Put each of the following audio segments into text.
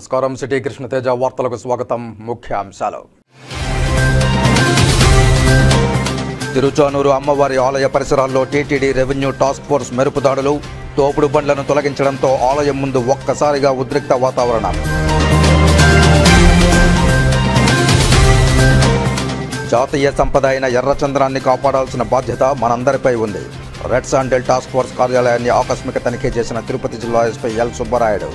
నమస్కారం. సిటీ కృష్ణతేజ వార్తలకు స్వాగతం. ముఖ్యాంశాలు. తిరుచానూరు అమ్మవారి ఆలయ పరిసరాల్లో టీటీడీ రెవెన్యూ టాస్క్ ఫోర్స్ మెరుపు దాడులు. తోపుడు బండ్లను తొలగించడంతో ఆలయం ముందు ఒక్కసారిగా ఉద్రిక్త వాతావరణం. జాతీయ సంపద అయిన ఎర్రచంద్రాన్ని కాపాడాల్సిన బాధ్యత మనందరిపై ఉంది. రెడ్ శాండిల్ టాస్క్ ఫోర్స్ కార్యాలయాన్ని ఆకస్మిక తనిఖీ చేసిన తిరుపతి జిల్లా ఎస్పీ ఎల్ సుబ్బరాయుడు.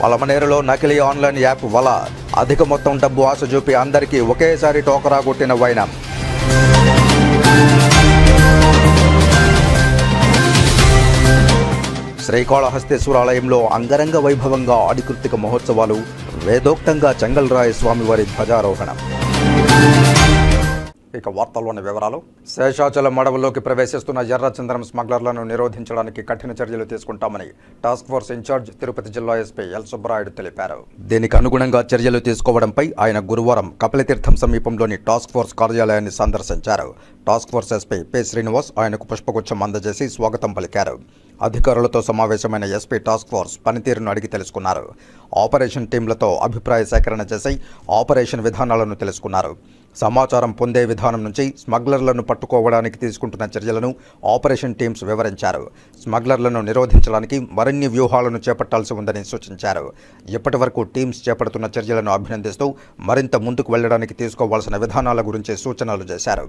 పలమనేరులో నకిలీ ఆన్లైన్ యాప్ వల అధిక మొత్తం డబ్బు ఆశ చూపి అందరికీ ఒకేసారి టోకరా కొట్టిన వైనం. శ్రీకాళహస్తీశ్వరాలయంలో అంగరంగ వైభవంగా ఆడికృత్తిక మహోత్సవాలు. వేదోక్తంగా చెంగల్రాయ స్వామివారి ధ్వజారోహణం. ఇక వార్తల్లోని వివరాలు. శేషాచలం అడవుల్లోకి ప్రవేశిస్తున్న ఎర్రచంద్రం స్మగ్లర్లను నిరోధించడానికి కఠిన చర్యలు తీసుకుంటామని టాస్క్ ఫోర్స్ ఇన్ఛార్జ్ తిరుపతి జిల్లా ఎస్పీ ఎల్ సుబ్బరాయుడు తెలిపారు. దీనికి అనుగుణంగా చర్యలు తీసుకోవడంపై ఆయన గురువారం కపిలతీర్థం సమీపంలోని టాస్క్ ఫోర్స్ కార్యాలయాన్ని సందర్శించారు. Task force SP P Srinivas ఆయనకు పుష్పగుచ్చం అందజేసి స్వాగతం పలికారు. అధికారులతో సమావేశమైన ఎస్పీ టాస్క్ ఫోర్స్ పనితీరును అడిగి తెలుసుకున్నారు. ఆపరేషన్ టీంలతో అభిప్రాయ సేకరణ చేసి ఆపరేషన్ విధానాలను తెలుసుకున్నారు. సమాచారం పొందే విధానం నుంచి స్మగ్లర్లను పట్టుకోవడానికి తీసుకుంటున్న చర్యలను ఆపరేషన్ టీమ్స్ వివరించారు. స్మగ్లర్లను నిరోధించడానికి మరిన్ని వ్యూహాలను చేపట్టాల్సి ఉందని సూచించారు. ఇప్పటి వరకు టీమ్స్ చేపడుతున్న చర్యలను అభినందిస్తూ మరింత ముందుకు వెళ్లడానికి తీసుకోవాల్సిన విధానాల గురించి సూచనలు చేశారు.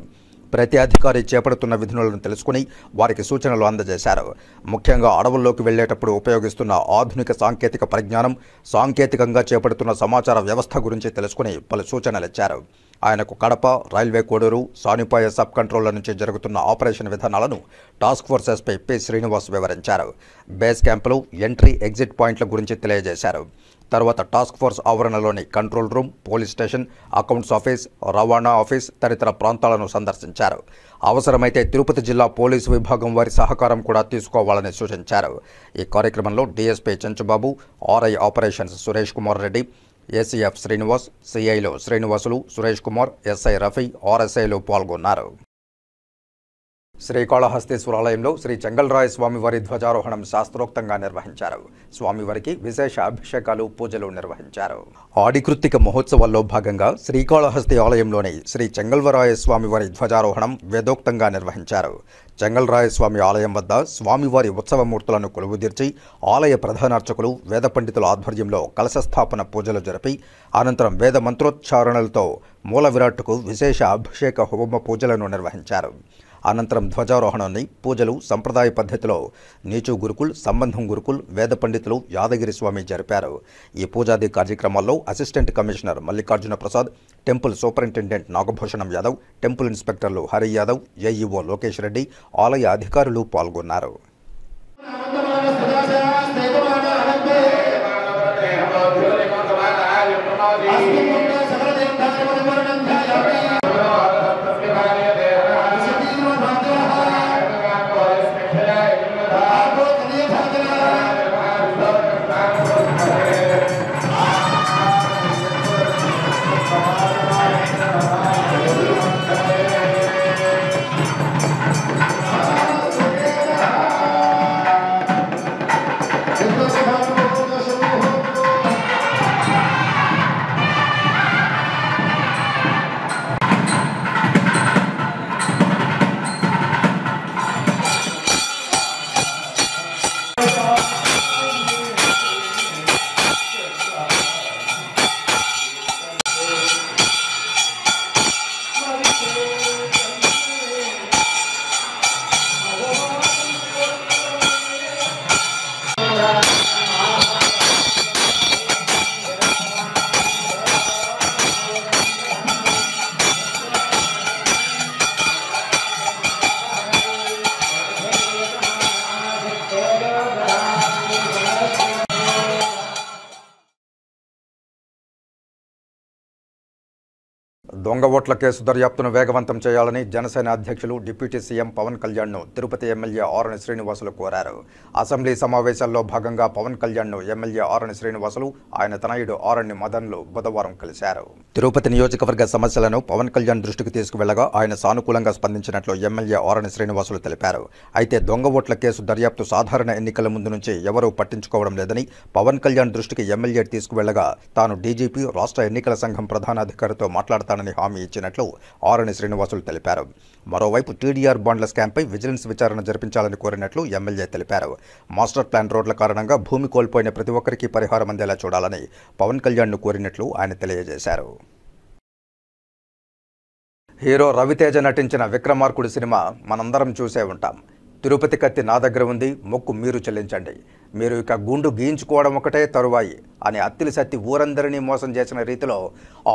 ప్రతి అధికారి చేపడుతున్న విధులను తెలుసుకుని వారికి సూచనలు అందజేశారు. ముఖ్యంగా అడవుల్లోకి వెళ్లేటప్పుడు ఉపయోగిస్తున్న ఆధునిక సాంకేతిక పరిజ్ఞానం, సాంకేతికంగా చేపడుతున్న సమాచార వ్యవస్థ గురించి తెలుసుకుని పలు సూచనలిచ్చారు. ఆయనకు కడప, రైల్వే కోడూరు, సానిపాయ సబ్ కంట్రోళ్ల నుంచి జరుగుతున్న ఆపరేషన్ విధానాలను task force SP P Srinivas వివరించారు. బేస్ క్యాంపులు, ఎంట్రీ, ఎగ్జిట్ పాయింట్ల గురించి తెలియజేశారు. తర్వాత టాస్క్ ఫోర్స్ ఆవరణలోని control room, police station, accounts office, రవాణా ఆఫీస్ తదితర ప్రాంతాలను సందర్శించారు. అవసరమైతే తిరుపతి జిల్లా పోలీసు విభాగం వారి సహకారం కూడా తీసుకోవాలని సూచించారు. ఈ కార్యక్రమంలో DSP Chenchubabu, RI operations Suresh Kumar Reddy, ACF Srinivas, సిఐలో శ్రీనివాసులు, సురేష్ కుమార్, ఎస్ఐ రఫీ, ఆర్ఎస్ఐలు పాల్గొన్నారు. శ్రీకాళహస్తీశ్వరాలయంలో శ్రీ చెంగల్రాయ స్వామివారి ధ్వజారోహణం శాస్త్రోక్తంగా నిర్వహించారు. స్వామివారికి విశేష అభిషేకాలు, పూజలు నిర్వహించారు. ఆడికృత్తిక మహోత్సవాల్లో భాగంగా శ్రీకాళహస్తి ఆలయంలోని శ్రీ చెంగల్వరాయ స్వామివారి ధ్వజారోహణం వేదోక్తంగా నిర్వహించారు. చెంగల్రాయ స్వామి ఆలయం వద్ద స్వామివారి ఉత్సవమూర్తులను కొలువుదీర్చి ఆలయ ప్రధానార్చకులు, వేద పండితుల ఆధ్వర్యంలో కలశస్థాపన పూజలు జరిపి అనంతరం వేద మంత్రోచ్చారణలతో మూల విరాట్టుకు విశేష అభిషేక హోమ పూజలను నిర్వహించారు. అనంతరం ధ్వజారోహణాన్ని పూజలు సంప్రదాయ పద్ధతిలో నీచు గురుకుల్, సంబంధం గురుకుల్, వేద పండితులు, యాదగిరి స్వామి జరిపారు. ఈ పూజాది కార్యక్రమాల్లో assistant commissioner Mallikarjuna Prasad, temple superintendent Nagabhushanam Yadav, temple ఇన్స్పెక్టర్లు హరి యాదవ్, ఏఈఓ లోకేష్ రెడ్డి, ఆలయ అధికారులు పాల్గొన్నారు. దొంగ ఓట్ల కేసు దర్యాప్తును వేగవంతం చేయాలని జనసేన అధ్యక్షులు డిప్యూటీ సీఎం పవన్ కళ్యాణ్ను తిరుపతి ఎమ్మెల్యే ఆరణి శ్రీనివాసులు కోరారు. అసెంబ్లీ సమావేశాల్లో భాగంగా పవన్ కళ్యాణ్ను ఎమ్మెల్యే ఆరణి శ్రీనివాసులు ఆయన తనయుడు ఆరణి మదన్లు బుధవారం కలిశారు. తిరుపతి నియోజకవర్గ సమస్యలను పవన్ కళ్యాణ్ దృష్టికి తీసుకువెళ్లగా ఆయన సానుకూలంగా స్పందించినట్లు ఎమ్మెల్యే ఆరణి శ్రీనివాసులు తెలిపారు. అయితే దొంగ ఓట్ల కేసు దర్యాప్తు సాధారణ ఎన్నికల ముందు నుంచి ఎవరూ పట్టించుకోవడం లేదని పవన్ కళ్యాణ్ దృష్టికి ఎమ్మెల్యే తీసుకువెళ్లగా తాను డీజీపీ రాష్ట్ర ఎన్నికల సంఘం ప్రధానాధికారితో మాట్లాడతానని హామీ ఇచ్చినట్లు ఆరణి శ్రీనివాసులు తెలిపారు. మరోవైపు టీడీఆర్ బాండ్ల స్కామ్పై విజిలెన్స్ విచారణ జరిపించాలని కోరినట్లు ఎమ్మెల్యే తెలిపారు. మాస్టర్ ప్లాన్ రోడ్ల కారణంగా భూమి కోల్పోయిన ప్రతి ఒక్కరికి పరిహారం అందేలా చూడాలని పవన్ కళ్యాణ్ను కోరినట్లు ఆయన తెలియజేశారు. హీరో రవితేజ నటించిన విక్రమార్కుడు సినిమా మనందరం చూసే ఉంటాం. తిరుపతి కత్తి నా దగ్గర ఉంది, మొక్కు మీరు చెల్లించండి, మీరు ఇక గుండు గీయించుకోవడం ఒకటే తరువాయి అని అత్తిలి సత్తి ఊరందరినీ మోసం చేసిన రీతిలో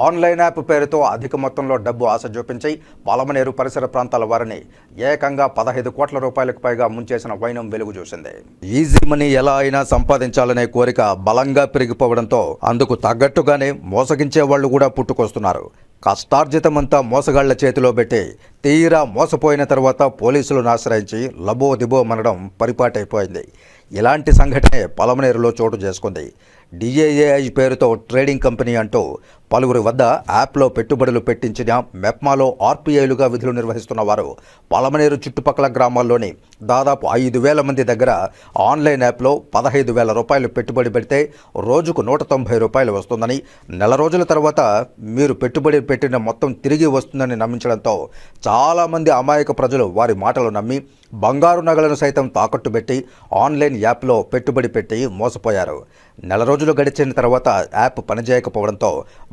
ఆన్లైన్ యాప్ పేరుతో అధిక మొత్తంలో డబ్బు ఆశ చూపించి పలమనేరు పరిసర ప్రాంతాల వారిని ఏకంగా 15 కోట్ల రూపాయలకు పైగా ముంచేసిన వైనం వెలుగు చూసింది. ఈజీ మనీ ఎలా అయినా సంపాదించాలనే కోరిక బలంగా పెరిగిపోవడంతో అందుకు తగ్గట్టుగానే మోసగించే వాళ్ళు కూడా పుట్టుకొస్తున్నారు. కష్టార్జితమంతా మోసగాళ్ల చేతిలో పెట్టి తీరా మోసపోయిన తర్వాత పోలీసులను ఆశ్రయించి లబో దిబో మనడం పరిపాటైపోయింది. ఇలాంటి సంఘటనే పలమనేరులో చోటు చేసుకుంది. డిఏఏఐ పేరుతో ట్రేడింగ్ కంపెనీ అంటూ పలువురి వద్ద యాప్లో పెట్టుబడులు పెట్టించిన మెప్మాలో ఆర్పీఐలుగా విధులు నిర్వహిస్తున్న వారు పలమనేరు చుట్టుపక్కల గ్రామాల్లోని దాదాపు 5,000 మంది దగ్గర ఆన్లైన్ యాప్లో 15,000 రూపాయలు పెట్టుబడి పెడితే రోజుకు 190 రూపాయలు వస్తుందని, నెల రోజుల తర్వాత మీరు పెట్టుబడి పెట్టిన మొత్తం తిరిగి వస్తుందని నమ్మించడంతో చాలామంది అమాయక ప్రజలు వారి మాటలు నమ్మి బంగారు నగలను సైతం తాకట్టు పెట్టి ఆన్లైన్ యాప్లో పెట్టుబడి పెట్టి మోసపోయారు. నెల రోజులు గడిచిన తర్వాత యాప్ పనిచేయకపోవడంతో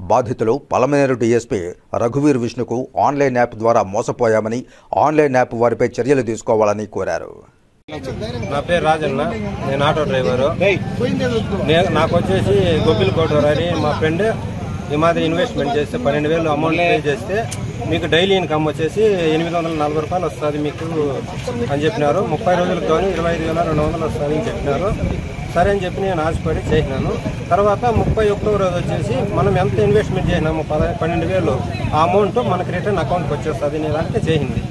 బాధితులు పలమనేరు డీఎస్పీ రఘువీర్ విష్ణుకు ఆన్లైన్ యాప్ ద్వారా మోసపోయామని, ఆన్లైన్ యాప్ వారిపై చర్యలు తీసుకోవాలని కోరారు. నా పేరు రాజన్న, నేను ఆటో డ్రైవరు. నాకు వచ్చేసి గోపిల్ కోటూరు అని మా ఫ్రెండ్ ఈ మాదిరి ఇన్వెస్ట్మెంట్ చేస్తే 12,000 అమౌంట్ పే చేస్తే మీకు డైలీ ఇన్కమ్ వచ్చేసి 840 రూపాయలు వస్తుంది మీకు అని చెప్పినారు. 30 రోజులకు కానీ 25,200 వస్తుంది అని చెప్పినారు. సరే అని చెప్పి నేను ఆశపడి చేసినాను. తర్వాత 31వ రోజు వచ్చేసి మనం ఎంత ఇన్వెస్ట్మెంట్ చేసినాము 12,000 ఆ అమౌంట్ మనకి రిటర్న్ అకౌంట్కి వచ్చేస్తుంది నేనంటే చేసింది.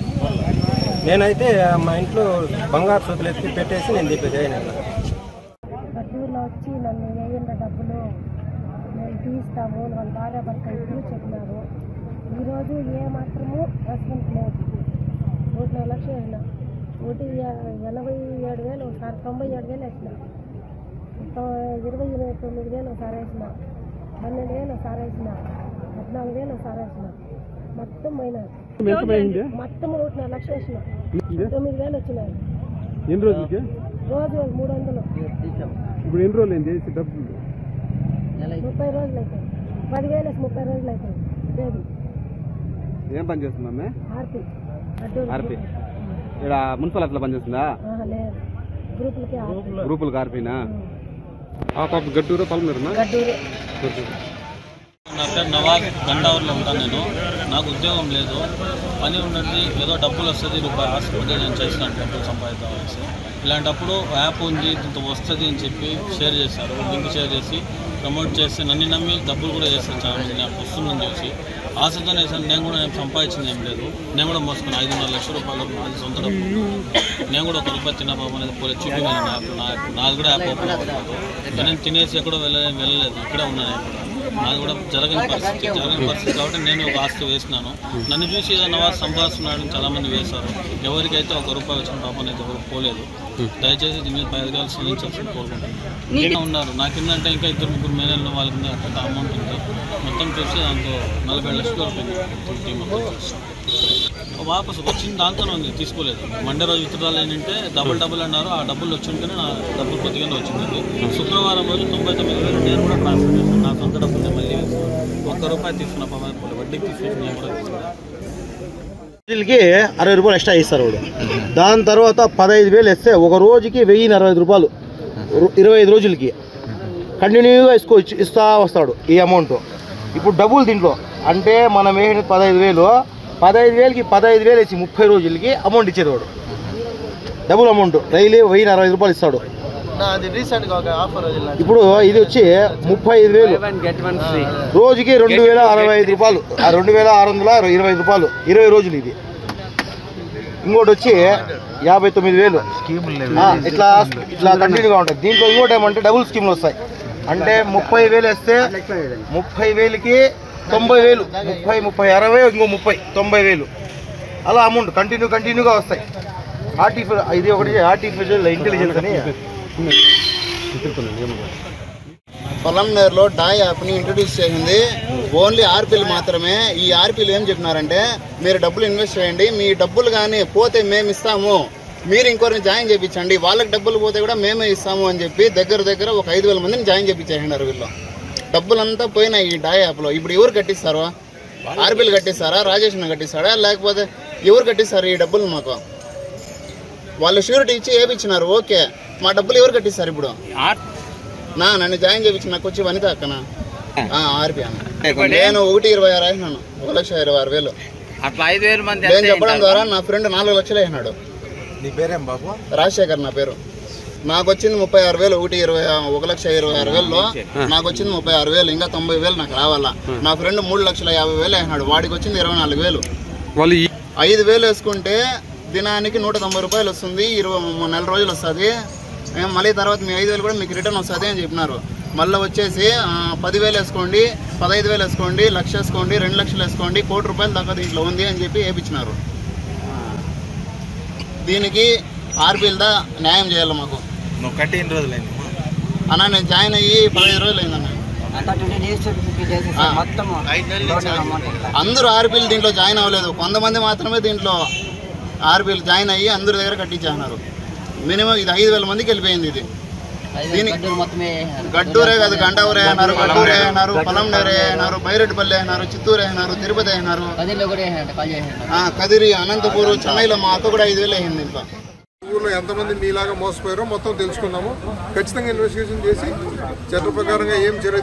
నేనైతే మా ఇంట్లో బంగారు సూతులు ఎత్తి పెట్టేసి నేను దీపే చేయను. వచ్చి నన్ను వేయండి డబ్బులు మేము తీస్తాము వాళ్ళ భార్య భర్త ఇద్దరు చెప్పినారు. ఈరోజు ఏ మాత్రము రెస్పాన్స్ లేదు. 1,4 లక్షలు వేసిన, 87,000 ఒకసారి 97,000 వేసిన, 29,000 ఒకసారి వేసిన, 12,000 ఒకసారి వేసిన, 14,000 ఒకసారి వేసిన, మొత్తం పోయినారు. మొత్తం 1,4 లక్షలు వేసిన, 9,000 వచ్చినాయి. ఎన్ని రోజులకి? రోజు 300. ఇప్పుడు ఎన్ని రోజులు ఏం చేసి డబ్బులు? 30 రోజులు అవుతాయి. 10,000 30 రోజులు అవుతాయి. బేబీ ఏం పని చేస్తుందమ్మే? ఆర్పీ. ఇక్కడ మున్సిపల్ అట్లా పనిచేస్తుందా? లేదు, గ్రూపులకి ఆర్పీనా? గడ్డూరు పలమనేరునా? గడ్డూరు. నా పేరు నవాజ్, గండావూరులో ఉంటాను నేను. నాకు ఉద్యోగం లేదు, పని ఉన్నది, ఏదో డబ్బులు వస్తుంది రూపాయి ఆశపడి నేను చేసినాను డబ్బులు సంపాదిద్దామనేసి. ఇలాంటప్పుడు యాప్ ఉంది ఇంత వస్తుంది అని చెప్పి షేర్ చేశారు, లింక్ షేర్ చేసి ప్రమోట్ చేసి నన్ను నమ్మి డబ్బులు కూడా చేస్తాను. చాలా మంది నాకు వస్తుందని చూసి ఆశతోనే వేసాను. నేను కూడా సంపాదించింది ఏం లేదు. నేను కూడా మోసుకున్నాను 5,5 లక్షల రూపాయలు నాది సొంత డబ్బులు. నేను కూడా 1 రూపాయి తిన్నబాబు అనేది పోలేదు చూపించాను. నాది కూడా యాప్ ఓపెన్ అవ్వలేదు. నేను తినేసి ఎక్కడో వెళ్ళలేదు, ఇక్కడే ఉన్నాను. నాది కూడా జరగని పరిస్థితి కాబట్టి నేను ఒక ఆస్తి వేసినాను. నన్ను చూసి ఏదో నవాజ్ సంపాదిస్తున్నాడని చాలామంది వేశారు. ఎవరికైతే 1 రూపాయి వచ్చిన పాపం అయితే ఎవరు పోలేదు. దయచేసి దీని మీద 5 అధికారులు స్పందించాల్సింది కోరుకుంటున్నాను. ఉన్నారు నా కిందంటే ఇంకా 2-3 మేనల్లో వాళ్ళ కింద అక్కడ అమౌంట్ ఉంది. మొత్తం చూసి దాంతో 40 లక్షలు వాపసు వచ్చింది దాంతోనే ఉంది, తీసుకోలేదు. మండే రోజు విత్డ్రాల్ ఏంటంటే డబుల్ అన్నారు. ఆ డబ్బులు వచ్చింటేనే నా డబ్బులు కొద్దిగానే వచ్చింది. శుక్రవారం రోజు 99,000 నేను కూడా ట్రాన్స్ఫర్ చేస్తాను. నా సొంత డబ్బులు మళ్ళీ 1 రూపాయి తీసుకున్న పాపం వడ్డీకి తీసుకొచ్చి నేను కూడా తీసుకున్నాను. రోజులకి 60 రూపాయలు ఎక్స్ట్రా ఇస్తారు వాడు. దాని తర్వాత 15,000 ఇస్తే ఒక రోజుకి 1,045 రూపాయలు 25 రోజులకి కంటిన్యూగా ఇస్తా వస్తాడు ఈ అమౌంట్. ఇప్పుడు డబ్బులు దీంట్లో అంటే మనం వేసిన 15,000కి 15,000 వేసి 30 రోజులకి అమౌంట్ ఇచ్చేది వాడు. డబుల్ అమౌంట్ డైలీ 1,040 రూపాయలు ఇస్తాడు. ఇప్పుడు ఇది వచ్చి 35,000 రోజుకి 2,065 రూపాయలు, 2,625 రూపాయలు 20 రోజులు ఇది. ఇంకోటి వచ్చి 59,000 ఇట్లా ఇట్లా కంటిన్యూగా ఉంటుంది. దీంట్లో ఇంకోటి ఏమంటే డబుల్ స్కీమ్లు వస్తాయి. అంటే 30,000 వేస్తే 30,000కి 90,000, 30, 60, ఇంకో 30, 90,000 అలా అమౌంట్ కంటిన్యూగా వస్తాయి. ఇది ఒకటి ఆర్టిఫిషియల్ ఇంటెలిజెన్స్ అని. పొలంనేరులో డాయ్ యాప్ని ఇంట్రడ్యూస్ చేసింది ఓన్లీ ఆర్పీలు మాత్రమే. ఈ ఆర్పీలు ఏం చెప్పినారంటే మీరు డబ్బులు ఇన్వెస్ట్ చేయండి, మీ డబ్బులు కానీ పోతే మేము ఇస్తాము, మీరు ఇంకొకరిని జాయిన్ చేయించండి, వాళ్ళకి డబ్బులు పోతే కూడా మేమే ఇస్తాము అని చెప్పి దగ్గర ఒక 5,000 మందిని జాయిన్ చేయించేసినారు. వీళ్ళు డబ్బులంతా పోయినాయి ఈ డాయ్ యాప్లో. ఇప్పుడు ఎవరు కట్టిస్తారో? ఆర్పీలు కట్టిస్తారా, రాజేష్ కట్టిస్తాడా, లేకపోతే ఎవరు కట్టిస్తారు ఈ డబ్బులు? మాకు వాళ్ళు షూరిటీ ఇచ్చి ఏపిచ్చినారు, ఓకే, మా డబ్బులు ఎవరు కట్టిస్తారు? ఇప్పుడు నన్ను జాయిన్ చేయించి నాకు వచ్చి వనిత అక్కన ఆర్పీ అన్న. నేను 1,26,000 వేసినాను, 1,26,000. అట్లా 5,000 మంది నేను చెప్పడం ద్వారా నా ఫ్రెండ్ 4 లక్షలు వేసినాడు. నీ పేరేం బాబు? రాజశేఖర్ నా పేరు. నాకు వచ్చింది 36,000. 1,26,000లో నాకు వచ్చింది 36,000. ఇంకా 90,000 నాకు రావాలా. నా ఫ్రెండ్ 3,50,000 వేసినాడు, వాడికి వచ్చింది 24,000. 5,000 వేసుకుంటే దినానికి 190 రూపాయలు వస్తుంది. 20 నెల రోజులు వస్తుంది. మళ్ళీ తర్వాత మీ 5,000 కూడా మీకు రిటర్న్ వస్తుంది అని చెప్పినారు. మళ్ళీ వచ్చేసి 10,000 వేసుకోండి, 15,000 వేసుకోండి, 1,00,000 వేసుకోండి, 2 లక్షలు వేసుకోండి, 1 కోటి రూపాయలు దాకా దీంట్లో ఉంది అని చెప్పి వేయించినారు. దీనికి ఆర్బీల్దా న్యాయం చేయాలి మాకు. నువ్వు కట్టి ఎన్ని రోజులైంది అన్న? నేను జాయిన్ అయ్యి 15 రోజులు అయిందన్న. అందరూ ఆర్బీలు దీంట్లో జాయిన్ అవ్వలేదు, కొంతమంది మాత్రమే దీంట్లో ఆర్బీలు జాయిన్ అయ్యి అందరి దగ్గర కట్టించేస్తున్నారు. మినిమం ఇది 5,000 మందికి వెళ్ళిపోయింది. ఇది గడ్డూరే కాదు, గండావూరే అయినారు, గడ్డూరే అయినారు, పొలంనేరే అయినారు, బైరెడ్డిపల్లి అయినారు, చిత్తూరు అయినారు, తిరుపతి అయినారు, కదిరి, అనంతపూర్, చెన్నైలో మా అక్క కూడా 5,000 అయింది. ఇంట్లో ఊళ్ళో ఎంతమంది మీలాగా మోసపోయారో మొత్తం తెలుసుకుందాము. ఖచ్చితంగా ఇన్వెస్టిగేషన్ చేసి చట్ట ప్రకారంగా ఏం చర్య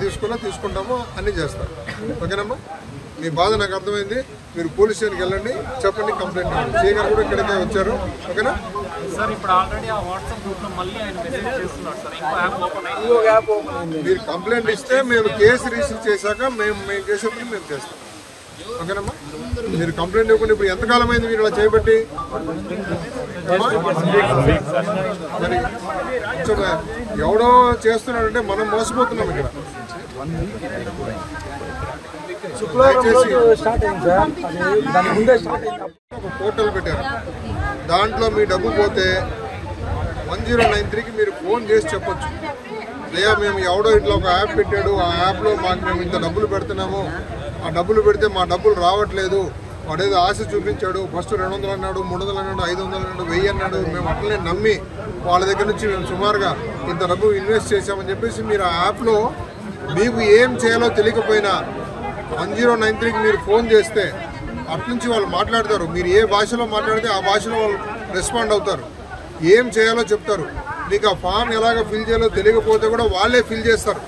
తీసుకుంటామో అన్నీ చేస్తారు. ఓకేనమ్మా? మీ బాధ నాకు అర్థమైంది. మీరు పోలీస్ స్టేషన్కి వెళ్ళండి, చెప్పండి, కంప్లైంట్ ఇవ్వండి. సీ గారు కూడా ఇక్కడికే వచ్చారు. ఓకేనా? మీరు కంప్లైంట్ ఇస్తే మేము కేసు రిజిస్టర్ చేశాక మేము చేసేప్పుడు మేము చేస్తాం. ఓకేనమ్మా? మీరు కంప్లైంట్ ఇవ్వకుండా ఇప్పుడు ఎంతకాలం అయింది మీరు ఇలా చేయబట్టి? మరి ఎవడో చేస్తున్నాడంటే మనం మోసపోతున్నాం. ఇక్కడ ఒక పోర్టల్ పెట్టారు, దాంట్లో మీ డబ్బు పోతే 1093కి మీరు ఫోన్ చేసి చెప్పొచ్చు, లేదా మేము ఎవడో ఇట్లా ఒక యాప్ పెట్టాడు, ఆ యాప్లో మాకు మేము ఇంత డబ్బులు పెడుతున్నాము, ఆ డబ్బులు పెడితే మా డబ్బులు రావట్లేదు, వాడేదో ఆశ చూపించాడు, ఫస్ట్ 200 అన్నాడు, 300 అన్నాడు, 500 అన్నాడు, 1000 అన్నాడు, మేము అట్లనే నమ్మి వాళ్ళ దగ్గర నుంచి మేము సుమారుగా ఇంత డబ్బు ఇన్వెస్ట్ చేసామని చెప్పేసి మీరు ఆ యాప్లో మీకు ఏం చేయాలో తెలియకపోయినా 1093కి మీరు ఫోన్ చేస్తే అట్నుంచి వాళ్ళు మాట్లాడతారు. మీరు ఏ భాషలో మాట్లాడితే ఆ భాషలో వాళ్ళు రెస్పాండ్ అవుతారు, ఏం చేయాలో చెప్తారు. మీకు ఆ ఫామ్ ఎలాగ ఫిల్ చేయాలో తెలియకపోతే కూడా వాళ్ళే ఫిల్ చేస్తారు.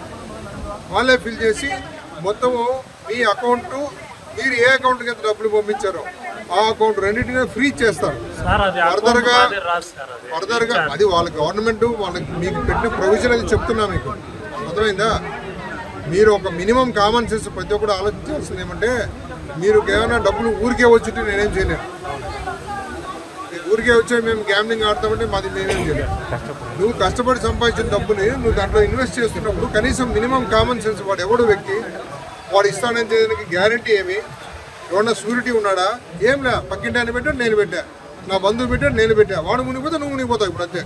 వాళ్ళే ఫిల్ చేసి మొత్తము మీ అకౌంట్, మీరు ఏ అకౌంట్కి ఎంత డబ్బులు పంపించారో ఆ అకౌంట్ రెండింటినీ ఫ్రీజ్ చేస్తారు. ఫర్దర్గా అది వాళ్ళ గవర్నమెంట్ వాళ్ళకి మీకు పెట్టిన ప్రొవిజన్ అది చెప్తున్నా. మీకు అర్థమైందా? మీరు ఒక మినిమం కామన్ సెన్స్ ప్రతి ఒక్కరు ఆలోచించాల్సింది ఏమంటే, మీరు ఏమైనా డబ్బులు ఊరికే వచ్చింటే నేనేం చేయలేను. ఊరికే వచ్చే మేము గ్యామ్లింగ్ ఆడతామంటే మాది మేమేం చేయలేము. నువ్వు కష్టపడి సంపాదించిన డబ్బుని నువ్వు దాంట్లో ఇన్వెస్ట్ చేస్తున్నప్పుడు కనీసం మినిమం కామన్ సెన్స్ వాడు ఎవడు వ్యక్తి వాడు ఇస్తానని చేయడానికి గ్యారంటీ ఏమి? ఎవరన్నా షూరిటీ ఉన్నాడా? ఏం లే, పక్కింటి ఆయన పెట్టాడు, నేను పెట్టా, నా బంధువు పెట్టాడు, నేను పెట్టా, వాడు మునిగిపోతే నువ్వు మునిగిపోతావు ఇప్పుడు అంతే.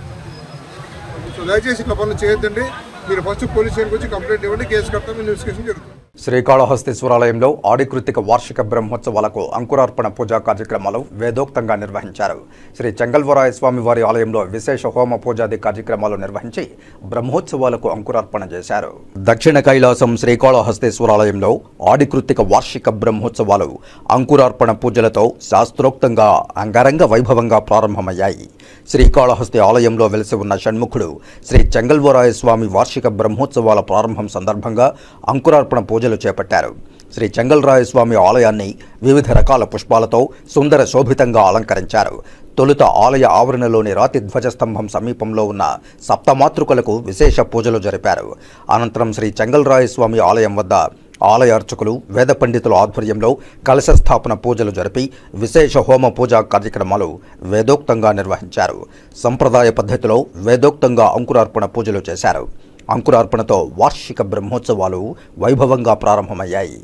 సో దయచేసి ఇట్లా పనులు చేయొద్దండి. మీరు ఫస్ట్ పోలీస్ స్టేషన్కి వచ్చి కంప్లైంట్ ఇవ్వండి, కేసు కడతాం, ఇన్వెస్టిగేషన్ జరుగుతుంది. శ్రీకాళహస్తీశ్వరాలయంలో ఆడికృతిక వార్షిక బ్రహ్మోత్సవాలకు అంకురార్పణ పూజా కార్యక్రమాలు వేదోక్తంగా నిర్వహించారు. శ్రీ చెంగల్వరాయ స్వామి వారి ఆలయంలో విశేష హోమ పూజాది కార్యక్రమాలు నిర్వహించి బ్రహ్మోత్సవాలకు అంకురార్పణ చేశారు. దక్షిణ కైలాసం శ్రీకాళహస్తీశ్వరాలయంలో ఆడికృతిక వార్షిక బ్రహ్మోత్సవాలు అంకురార్పణ పూజలతో శాస్త్రోక్తంగా అంగరంగ వైభవంగా ప్రారంభమయ్యాయి. శ్రీకాళహస్తి ఆలయంలో వెలిసి ఉన్న షణ్ముఖుడు శ్రీ చెంగల్వరాయ స్వామి వార్షిక బ్రహ్మోత్సవాల ప్రారంభం సందర్భంగా అంకురార్పణ పూజలు చేపట్టారు. శ్రీ చెంగల్రాయస్వామి ఆలయాన్ని వివిధ రకాల పుష్పాలతో సుందర శోభితంగా అలంకరించారు. తొలుత ఆలయ ఆవరణలోని రాతి ధ్వజస్తంభం సమీపంలో ఉన్న సప్తమాతృకలకు విశేష పూజలు జరిపారు. అనంతరం శ్రీ చెంగల్రాయస్వామి ఆలయం వద్ద ఆలయ అర్చకులు, వేద పండితుల ఆధ్వర్యంలో కలశ స్థాపన పూజలు జరిపి విశేష హోమ పూజా కార్యక్రమాలు వేదోక్తంగా నిర్వహించారు. సంప్రదాయ పద్ధతిలో వేదోక్తంగా అంకురార్పణ పూజలు చేశారు. అంకురార్పణతో వార్షిక బ్రహ్మోత్సవాలు వైభవంగా ప్రారంభమయ్యాయి.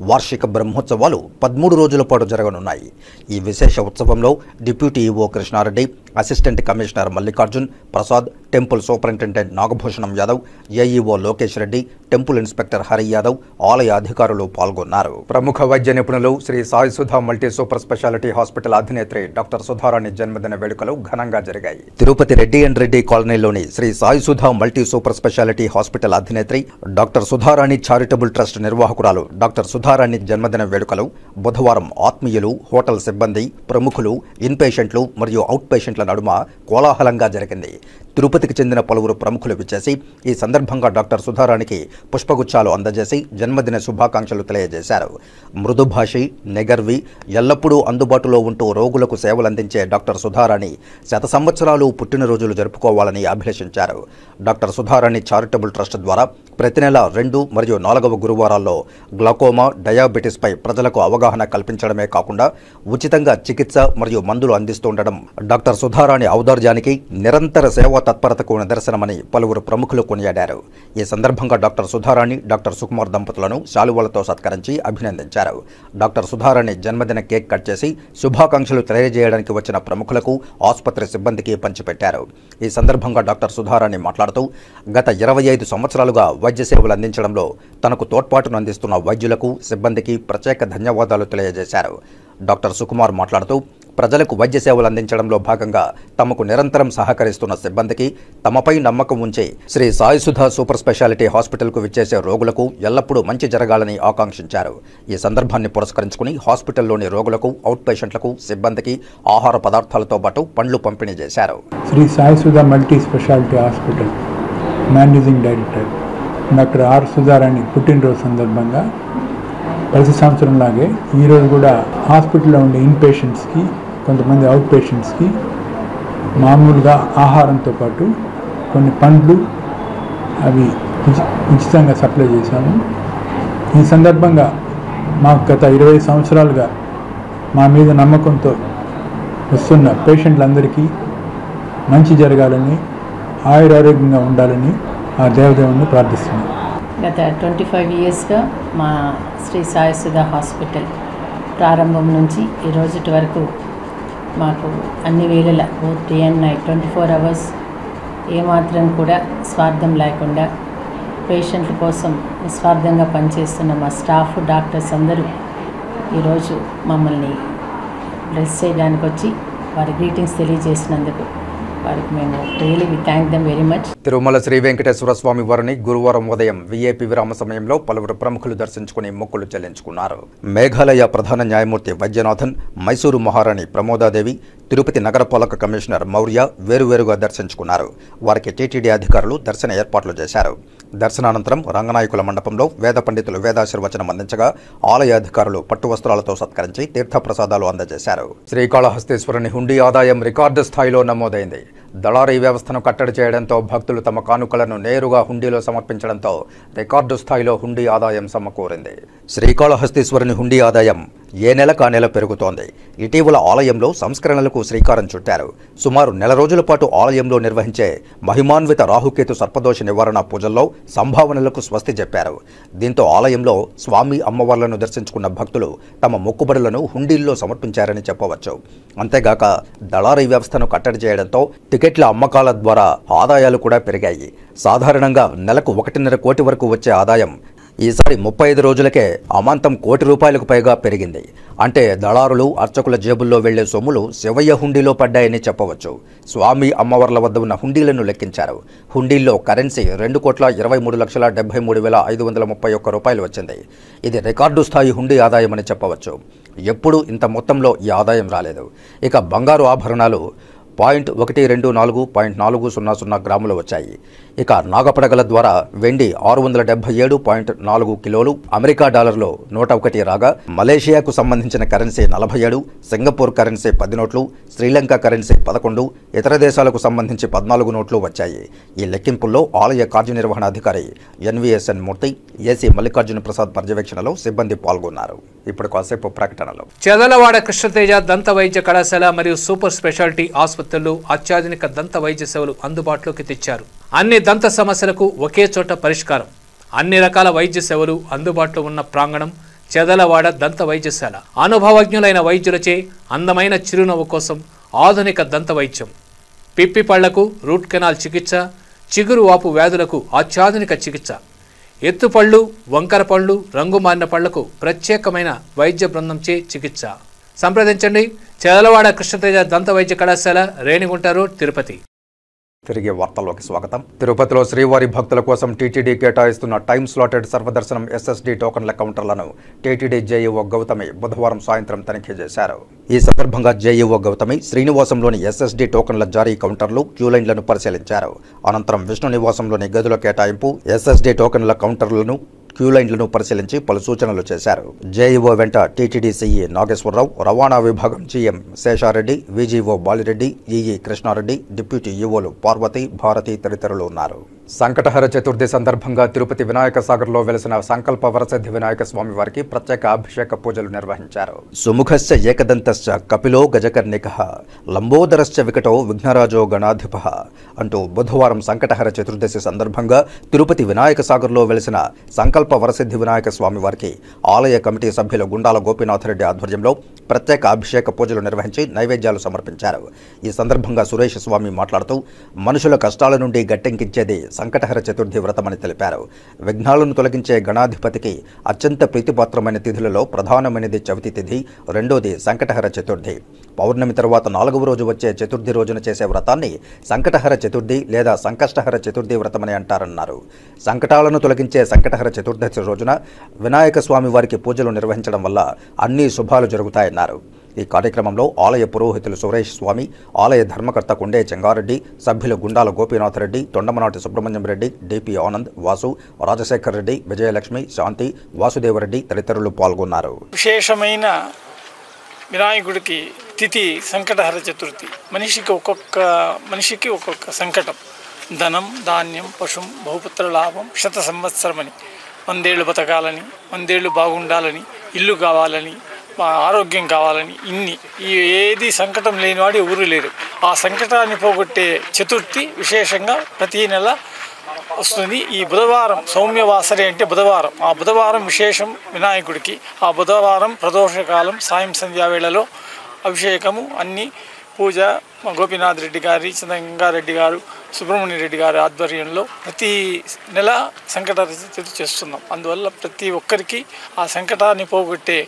వార్షిక బ్రహ్మోత్సవాలు 13 రోజుల పాటు జరగనున్నాయి. ఈ విశేష ఉత్సవంలో deputy EO Krishnareddy, assistant commissioner Mallikarjun Prasad, temple superintendent Nagabhushanam Yadav, AEO Lokesh Reddy, temple inspector Hari Yadav, ఆలయ అధికారులు పాల్గొన్నారు. ప్రముఖ వైద్య నిపుణులు Sri Sai Sudha multi super speciality hospital అధినేత్రి డాక్టర్ సుధారాణి జన్మదిన వేడుకలు ఘనంగా జరిగాయి. తిరుపతి రెడ్డి అండ్ రెడ్డి కాలనీలోని Sri Sai Sudha multi super speciality hospital అధినేత్రి డాక్టర్ సుధారాణి చారిటబుల్ ట్రస్ట్ నిర్వాహకురాలు డాక్టర్ సుధారాణి జన్మదిన వేడుకలు బుధవారం ఆత్మీయులు, హోటల్ సిబ్బంది, ప్రముఖులు, ఇన్ పేషెంట్లు మరియు అవుట్ పేషెంట్ల నడుమ కోలాహలంగా జరిగింది. తిరుపతికి చెందిన పలువురు ప్రముఖులు విచ్చేసి ఈ సందర్భంగా డాక్టర్ సుధారాణికి పుష్పగుచ్చాలు అందజేసి జన్మదిన శుభాకాంక్షలు తెలియజేశారు. మృదుభాషి, నెగర్వి, ఎల్లప్పుడూ అందుబాటులో ఉంటూ రోగులకు సేవలందించే డాక్టర్ సుధారాణి 100 సంవత్సరాలు పుట్టినరోజులు జరుపుకోవాలని అభిలషించారు. డాక్టర్ సుధారాణి చారిటబుల్ ట్రస్ట్ ద్వారా ప్రతి నెల 2 మరియు 4వ గురువారాల్లో గ్లాకోమా, డయాబెటిస్పై ప్రజలకు అవగాహన కల్పించడమే కాకుండా ఉచితంగా చికిత్స మరియు మందులు అందిస్తుండడం డాక్టర్ సుధారాణి ఔదార్యానికి, నిరంతర సేవా తత్పరతకు నిదర్శనమని పలువురు ప్రముఖులు కొనియాడారు. ఈ సందర్భంగా డాక్టర్ సుధారాణి, డాక్టర్ సుకుమార్ దంపతులను శాలువాలతో సత్కరించి అభినందించారు. డాక్టర్ సుధారాణి జన్మదిన కేక్ కట్ చేసి శుభాకాంక్షలు తెలియజేయడానికి వచ్చిన ప్రముఖులకు, ఆసుపత్రి సిబ్బందికి పంచిపెట్టారు. ఈ సందర్భంగా డాక్టర్ సుధారాణి మాట్లాడుతూ గత 25 సంవత్సరాలుగా వైద్య సేవలు అందించడంలో తనకు తోడ్పాటును అందిస్తున్న వైద్యులకు, సిబ్బందికి ప్రత్యేక ధన్యవాదాలు తెలియజేశారు. డాక్టర్ సుకుమార్ మాట్లాడుతూ ప్రజలకు వైద్య సేవలు అందించడంలో భాగంగా తమకు నిరంతరం సహకరిస్తున్న సిబ్బందికి, తమపై నమ్మకం ఉంచి శ్రీ సాయి సుధా సూపర్ స్పెషాలిటీ హాస్పిటల్కు విచ్చేసే రోగులకు ఎల్లప్పుడూ మంచి జరగాలని ఆకాంక్షించారు. ఈ సందర్భాన్ని పురస్కరించుకుని హాస్పిటల్లోని రోగులకు, అవుట్ పేషెంట్లకు, సిబ్బందికి ఆహార పదార్థాలతో పాటు పండ్లు పంపిణీ చేశారు. Shri Sai Sudha multi speciality hospital managing director doctor R Sudharani పుట్టినరోజు సందర్భంగా ప్రతి సంవత్సరం లాగే ఈరోజు కూడా హాస్పిటల్లో ఉండే ఇన్ పేషెంట్స్కి, కొంతమంది అవుట్ పేషెంట్స్కి మామూలుగా ఆహారంతో పాటు కొన్ని పండ్లు అవి ఉచితంగా సప్లై చేశాము. ఈ సందర్భంగా మాకు గత 20 సంవత్సరాలుగా మా మీద నమ్మకంతో వస్తున్న పేషెంట్లందరికీ మంచి జరగాలని, ఆయురారోగ్యంగా ఉండాలని ఆ దేవదేవుని ప్రార్థిస్తున్నాం. గత 25 ఇయర్స్గా మా శ్రీ సాయి సుధా హాస్పిటల్ ప్రారంభం నుంచి ఈ రోజుటి వరకు మాకు అన్ని వేళల both day and night 24 hours ఏమాత్రం కూడా స్వార్థం లేకుండా పేషెంట్ల కోసం నిస్వార్థంగా పనిచేస్తున్న మా స్టాఫ్, డాక్టర్స్ అందరూ ఈరోజు మమ్మల్ని బ్లెస్ చేయడానికి వచ్చి వారి గ్రీటింగ్స్ తెలియజేసినందుకు వారికి మేము really we thank them very much. Tirumala Sri Venkateswara Swamy వారిని గురువారం ఉదయం విఐపి విరామ సమయంలో పలువురు ప్రముఖులు దర్శించుకుని మొక్కులు చెల్లించుకున్నారు. మేఘాలయ ప్రధాన న్యాయమూర్తి వైద్యనాథన్, మైసూరు మహారాణి ప్రమోదాదేవి, తిరుపతి నగరపాలక కమిషనర్ మౌర్య వేరువేరుగా దర్శించుకున్నారు. వారికి టీటీడీ అధికారులు దర్శన ఏర్పాట్లు చేశారు. దర్శనానంతరం రంగనాయకుల మండపంలో వేద పండితులు వేదాశీర్వచనం అందించగా ఆలయ అధికారులు పట్టు వస్త్రాలతో సత్కరించి తీర్థప్రసాదాలు అందజేశారు. శ్రీకాళహస్తీశ్వరుని హుండీ ఆదాయం రికార్డు స్థాయిలో నమోదైంది. దళారీ వ్యవస్థను కట్టడి చేయడంతో భక్తులు తమ కానుకలను నేరుగా హుండీలో సమర్పించడంతో రికార్డు స్థాయిలో హుండీ ఆదాయం సమకూరింది. శ్రీకాళహస్తీశ్వరుని హుండీ ఆదాయం ఏ నెలకు ఆ నెల పెరుగుతోంది. ఇటీవల ఆలయంలో సంస్కరణలకు శ్రీకారం చుట్టారు. సుమారు నెల రోజుల పాటు ఆలయంలో నిర్వహించే మహిమాన్విత రాహుకేతు సర్పదోష నివారణ పూజల్లో సంభావనలకు స్వస్తి చెప్పారు. దీంతో ఆలయంలో స్వామి, అమ్మవార్లను దర్శించుకున్న భక్తులు తమ మొక్కుబడులను హుండీల్లో సమర్పించారని చెప్పవచ్చు. అంతేగాక దళారీ వ్యవస్థను కట్టడి చేయడంతో టికెట్ల అమ్మకాల ద్వారా ఆదాయాలు కూడా పెరిగాయి. సాధారణంగా నెలకు 1.5 కోటి వరకు వచ్చే ఆదాయం ఈసారి 35 రోజులకే అమాంతం ₹1 కోటి పైగా పెరిగింది. అంటే దళారులు, అర్చకుల జేబుల్లో వెళ్లే సొమ్ములు శివయ్య హుండీలో పడ్డాయని చెప్పవచ్చు. స్వామి, అమ్మవార్ల వద్ద ఉన్న హుండీలను లెక్కించారు. హుండీల్లో కరెన్సీ ₹2,23,73,531 వచ్చింది. ఇది రికార్డు స్థాయి హుండీ ఆదాయమని చెప్పవచ్చు. ఎప్పుడూ ఇంత మొత్తంలో ఈ ఆదాయం రాలేదు. ఇక బంగారు ఆభరణాలు .124.400 గ్రాములు వచ్చాయి. ఇక నాగపడగల ద్వారా వెండి 677.4 కిలోలు అమెరికా డాలర్లో 101 రాగా, మలేషియాకు సంబంధించిన కరెన్సీ 47, సింగపూర్ కరెన్సీ 10 నోట్లు, శ్రీలంక కరెన్సీ 11, ఇతర దేశాలకు సంబంధించి 14 నోట్లు వచ్చాయి. ఈ లెక్కింపుల్లో ఆలయ కార్యనిర్వహణాధికారి ఎన్వీఎస్ఎన్ మూర్తి, ఏసీ మల్లికార్జున ప్రసాద్ పర్యవేక్షణలో సిబ్బంది పాల్గొన్నారు. ఇప్పుడు కాసేపు ప్రకటనలు. చెదలవాడ కృష్ణతేజ దంత వైద్య కళాశాల మరియు సూపర్ స్పెషాలిటీ ఆసుపత్రుల్లో అత్యాధునిక దంత వైద్య సేవలు అందుబాటులోకి తెచ్చారు. అన్ని దంత సమస్యలకు ఒకే చోట పరిష్కారం. అన్ని రకాల వైద్య సేవలు అందుబాటులో ఉన్న ప్రాంగణం చెదలవాడ దంత వైద్యశాల. అనుభవజ్ఞులైన వైద్యులచే అందమైన చిరునవ్వు కోసం ఆధునిక దంత వైద్యం, పిప్పి పళ్లకు రూట్ కెనాల్ చికిత్స, చిగురు వాపు వ్యాధులకు అత్యాధునిక చికిత్స, ఎత్తుపళ్ళు, వంకర పళ్ళు, రంగు మారిన పళ్లకు ప్రత్యేకమైన వైద్య బృందంచే చికిత్స. సంప్రదించండి. చెదలవాడ కృష్ణతేజ దంత వైద్య కళాశాల, రేణిగుంట రోడ్, తిరుపతి. తిరిగి వార్తల్లోకి స్వాగతం. తిరుపతిలో శ్రీవారి భక్తుల కోసం టీటీడీ కేటాయిస్తున్న టైమ్ స్లాటెడ్ సర్వదర్శనం ఎస్ఎస్డీ టోకన్ల కౌంటర్లను టీటీడీ జేఈఓ గౌతమి బుధవారం సాయంత్రం తనిఖీ చేశారు. ఈ సందర్భంగా జేఈఓ గౌతమి శ్రీనివాసంలోని ఎస్ఎస్డీ టోకన్ల జారీ కౌంటర్లు, క్యూలైన్లను పరిశీలించారు. అనంతరం విష్ణు నివాసంలోని గదుల కేటాయింపు, ఎస్ఎస్డీ టోకన్ల కౌంటర్లను, క్యూలైన్లను పరిశీలించి పలు సూచనలు చేశారు. జేఈఓ వెంట టీటీడీ సీఈ నాగేశ్వరరావు, రవాణా విభాగం GM Seshareddy, VGO Balireddy, EE Krishnareddy, deputy ఈఓలు పార్వతి, భారతి తదితరులు ఉన్నారు. సంకటహర చతుర్థి సందర్భంగా తిరుపతి వినాయక సాగర్లో వెలిసిన సంకల్ప వరసిద్ధి వినాయక స్వామి వారికి ప్రత్యేక అభిషేక పూజలు నిర్వహించారు. సుముఖశ్చ ఏకదంతశ్చ కపిలో గజకర్ణికః లంబోదరశ్చ వికటో విఘ్నరాజో గణాధిపః అంటూ బుధవారం సంకటహర చతుర్దశి సందర్భంగా తిరుపతి వినాయక సాగర్లో వెలిసిన సంకల్ప వరసిద్ధి వినాయక స్వామి వారికి ఆలయ కమిటీ సభ్యులు గుండాల గోపీనాథరెడ్డి ఆధ్వర్యంలో ప్రత్యేక అభిషేక పూజలు నిర్వహించి నైవేద్యాలు సమర్పించారు. ఈ సందర్భంగా సురేష్ స్వామి మాట్లాడుతూ మనుషుల కష్టాల నుండి గట్టెంకించేది సంకటహర చతుర్థి వ్రతమని తెలిపారు. విఘ్నాలను తొలగించే గణాధిపతికి అత్యంత ప్రీతిపాత్రమైన తిథులలో ప్రధానమైనది చవితి తిథి, రెండోది సంకటహర చతుర్థి. పౌర్ణమి తర్వాత 4వ రోజు వచ్చే చతుర్థి రోజున చేసే వ్రతాన్ని సంకటహర చతుర్థి లేదా సంకష్టహర చతుర్థి వ్రతమని అంటారన్నారు. సంకటాలను తొలగించే సంకటహర చతుర్దశి రోజున వినాయక స్వామి వారికి పూజలు నిర్వహించడం వల్ల అన్ని శుభాలు జరుగుతాయన్నారు. ఈ కార్యక్రమంలో ఆలయ పురోహితులు సురేష్ స్వామి, ఆలయ ధర్మకర్త కుండే చెంగారెడ్డి, సభ్యులు గుండాల గోపీనాథరెడ్డి, తొండమనాటి సుబ్రహ్మణ్యం రెడ్డి, డిపి ఆనంద్, వాసు, రాజశేఖర్ రెడ్డి, విజయలక్ష్మి, శాంతి, వాసుదేవరెడ్డి తదితరులు పాల్గొన్నారు. విశేషమైన వినాయకుడికి తిథి సంకటహర చతుర్థి. మనిషికి ఒక్కొక్క సంకటం. ధనం, ధాన్యం, పశుం, బహుపుత్ర లాభం, 100 సంవత్సరమని, 100 ఏళ్ళు బతకాలని, 100 ఏళ్ళు బాగుండాలని, ఇల్లు కావాలని, ఆరోగ్యం కావాలని, ఏది సంకటం లేనివాడు ఎవరు లేరు. ఆ సంకటాన్ని పోగొట్టే చతుర్థి విశేషంగా ప్రతి నెల వస్తుంది. ఈ బుధవారం సౌమ్యవాసరి అంటే బుధవారం. ఆ బుధవారం విశేషం వినాయకుడికి. ఆ బుధవారం ప్రదోషకాలం సాయం సంధ్యా వేళలో అభిషేకము, అన్ని పూజ గోపీనాథ్ రెడ్డి గారి, చంద్రంగారెడ్డి గారు, సుబ్రహ్మణ్య రెడ్డి గారి ఆధ్వర్యంలో ప్రతి నెల సంకటహర చతుర్థి చేస్తున్నాం. అందువల్ల ప్రతి ఒక్కరికి ఆ సంకటాన్ని పోగొట్టే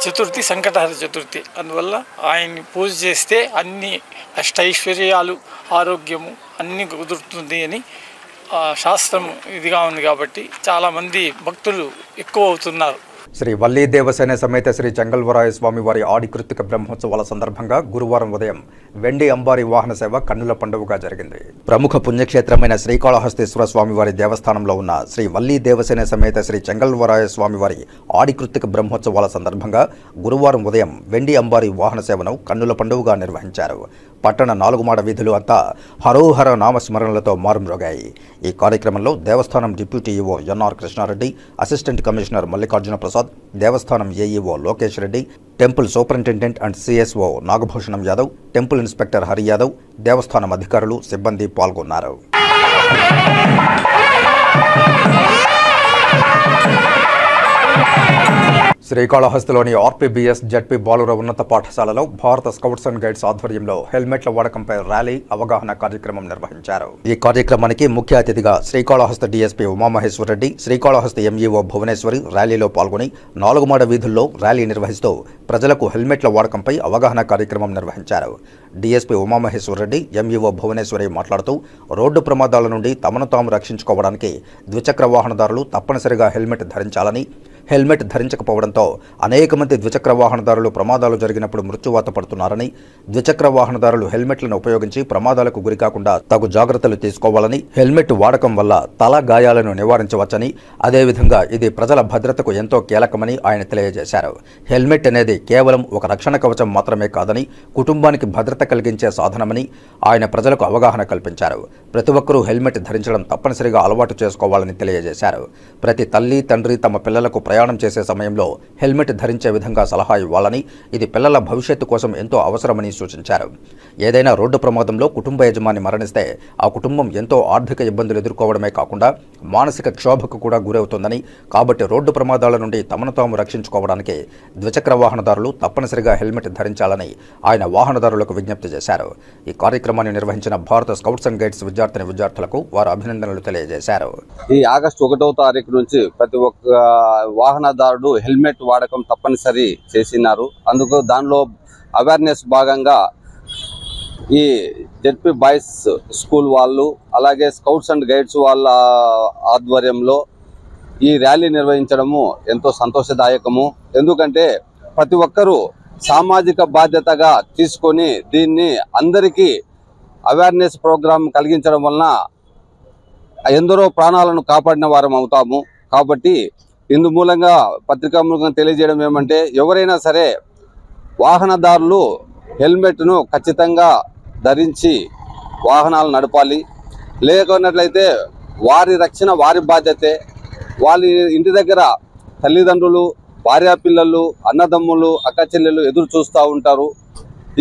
చతుర్థి సంకటహర చతుర్థి. అందువల్ల ఆయన్ని పూజ చేస్తే అన్ని అష్టైశ్వర్యాలు, ఆరోగ్యము అన్నీ కుదురుతుంది అని శాస్త్రం ఇదిగా ఉంది. కాబట్టి చాలామంది భక్తులు ఎక్కువ అవుతున్నారు. శ్రీ వల్లీ దేవసేన సమేత శ్రీ చెంగల్వరాయ స్వామివారి ఆడి కృత్తిక బ్రహ్మోత్సవాల సందర్భంగా గురువారం ఉదయం వెండి అంబారి వాహన సేవ కన్నుల పండుగగా జరిగింది. ప్రముఖ పుణ్యక్షేత్రమైన శ్రీకాళహస్తీశ్వర స్వామివారి దేవస్థానంలో ఉన్న శ్రీ వల్లీ దేవసేన సమేత శ్రీ చెంగల్వరాయ స్వామివారి ఆడి కృత్తిక బ్రహ్మోత్సవాల సందర్భంగా గురువారం ఉదయం వెండి అంబారి వాహన సేవను కన్నుల పండుగగా నిర్వహించారు. పట్టణ 4 మాడ వీధులు అంతా హరోహర నామస్మరణలతో మారుమ్రోగాయి. ఈ కార్యక్రమంలో దేవస్థానం deputy EO NR Krishnareddy, assistant commissioner Mallikarjuna Prasad, దేవస్థానం AEO Lokesh Reddy, temple superintendent and CSO Nagabhushanam Yadav, temple inspector Hari Yadav, దేవస్థానం అధికారులు, సిబ్బంది పాల్గొన్నారు. శ్రీకాళహస్తిలోని ఆర్పీబీఎస్ జెడ్పీ బాలుర ఉన్నత పాఠశాలలో భారత స్కౌట్స్ అండ్ గైడ్స్ ఆధ్వర్యంలో హెల్మెట్ల వాడకంపై ర్యాలీ, అవగాహన కార్యక్రమం నిర్వహించారు. ఈ కార్యక్రమానికి ముఖ్య అతిథిగా శ్రీకాళహస్తి డీఎస్పీ ఉమామహేశ్వరరెడ్డి, శ్రీకాళహస్తి ఎంఈఓ భువనేశ్వరి ర్యాలీలో పాల్గొని 4 మాడ వీధుల్లో ర్యాలీ నిర్వహిస్తూ ప్రజలకు హెల్మెట్ల వాడకంపై అవగాహన కార్యక్రమం నిర్వహించారు. డీఎస్పీ ఉమామహేశ్వరరెడ్డి, ఎంఈఓ భువనేశ్వరి మాట్లాడుతూ రోడ్డు ప్రమాదాల నుండి తమను తాము రక్షించుకోవడానికి ద్విచక్ర వాహనదారులు తప్పనిసరిగా హెల్మెట్ ధరించాలని, హెల్మెట్ ధరించకపోవడంతో అనేక మంది ద్విచక్ర వాహనదారులు ప్రమాదాలు జరిగినప్పుడు మృత్యువాత పడుతున్నారని, ద్విచక్ర వాహనదారులు హెల్మెట్లను ఉపయోగించి ప్రమాదాలకు గురికాకుండా తగు జాగ్రత్తలు తీసుకోవాలని, హెల్మెట్ వాడకం వల్ల తల గాయాలను నివారించవచ్చని, అదేవిధంగా ఇది ప్రజల భద్రతకు ఎంతో కీలకమని ఆయన తెలియజేశారు. హెల్మెట్ అనేది కేవలం ఒక రక్షణ కవచం మాత్రమే కాదని, కుటుంబానికి భద్రత కలిగించే సాధనమని ఆయన ప్రజలకు అవగాహన కల్పించారు. ప్రతి ఒక్కరూ హెల్మెట్ ధరించడం తప్పనిసరిగా అలవాటు చేసుకోవాలని తెలియజేశారు. ప్రతి తల్లి తండ్రి తమ పిల్లలకు ప్రయాణం చేసే సమయంలో హెల్మెట్ ధరించే విధంగా సలహా ఇవ్వాలని, ఇది పిల్లల భవిష్యత్తు కోసం ఎంతో అవసరమని సూచించారు. ఏదైనా రోడ్డు ప్రమాదంలో కుటుంబ యజమాని మరణిస్తే ఆ కుటుంబం ఎంతో ఆర్థిక ఇబ్బందులు ఎదుర్కోవడమే కాకుండా మానసిక క్షోభకు కూడా గురవుతుందని, కాబట్టి రోడ్డు ప్రమాదాల నుండి తమను తాము రక్షించుకోవడానికి ద్విచక్ర వాహనదారులు తప్పనిసరిగా హెల్మెట్ ధరించాలని ఆయన వాహనదారులకు విజ్ఞప్తి చేశారు. ఈ కార్యక్రమాన్ని నిర్వహించిన భారత స్కౌట్స్ అండ్ గైడ్స్ విద్యార్థులకు వారు అభినందనలు తెలియజేశారు. ఈ ఆగస్టు 1వ తారీఖు నుంచి ప్రతి ఒక్క వాహనదారుడు హెల్మెట్ వాడకం తప్పనిసరి చేసినారు. అందుకు దానిలో అవేర్నెస్ భాగంగా ఈ జెడ్పీ బాయ్స్ స్కూల్ వాళ్ళు, అలాగే స్కౌట్స్ అండ్ గైడ్స్ వాళ్ళ ఆధ్వర్యంలో ఈ ర్యాలీ నిర్వహించడము ఎంతో సంతోషదాయకము. ఎందుకంటే ప్రతి ఒక్కరూ సామాజిక బాధ్యతగా తీసుకొని దీన్ని అందరికీ అవేర్నెస్ ప్రోగ్రాం కలిగించడం వలన ఎందరో ప్రాణాలను కాపాడిన వారం అవుతాము. కాబట్టి ఇందు మూలంగా పత్రికా మూలంగా తెలియజేయడం ఏమంటే, ఎవరైనా సరే వాహనదారులు హెల్మెట్ను ఖచ్చితంగా ధరించి వాహనాలు నడపాలి. లేకున్నట్లయితే వారి రక్షణ వారి బాధ్యతే. వాళ్ళ ఇంటి దగ్గర తల్లిదండ్రులు, భార్యా పిల్లలు, అన్నదమ్ములు, అక్క చెల్లెలు ఎదురు చూస్తూ ఉంటారు.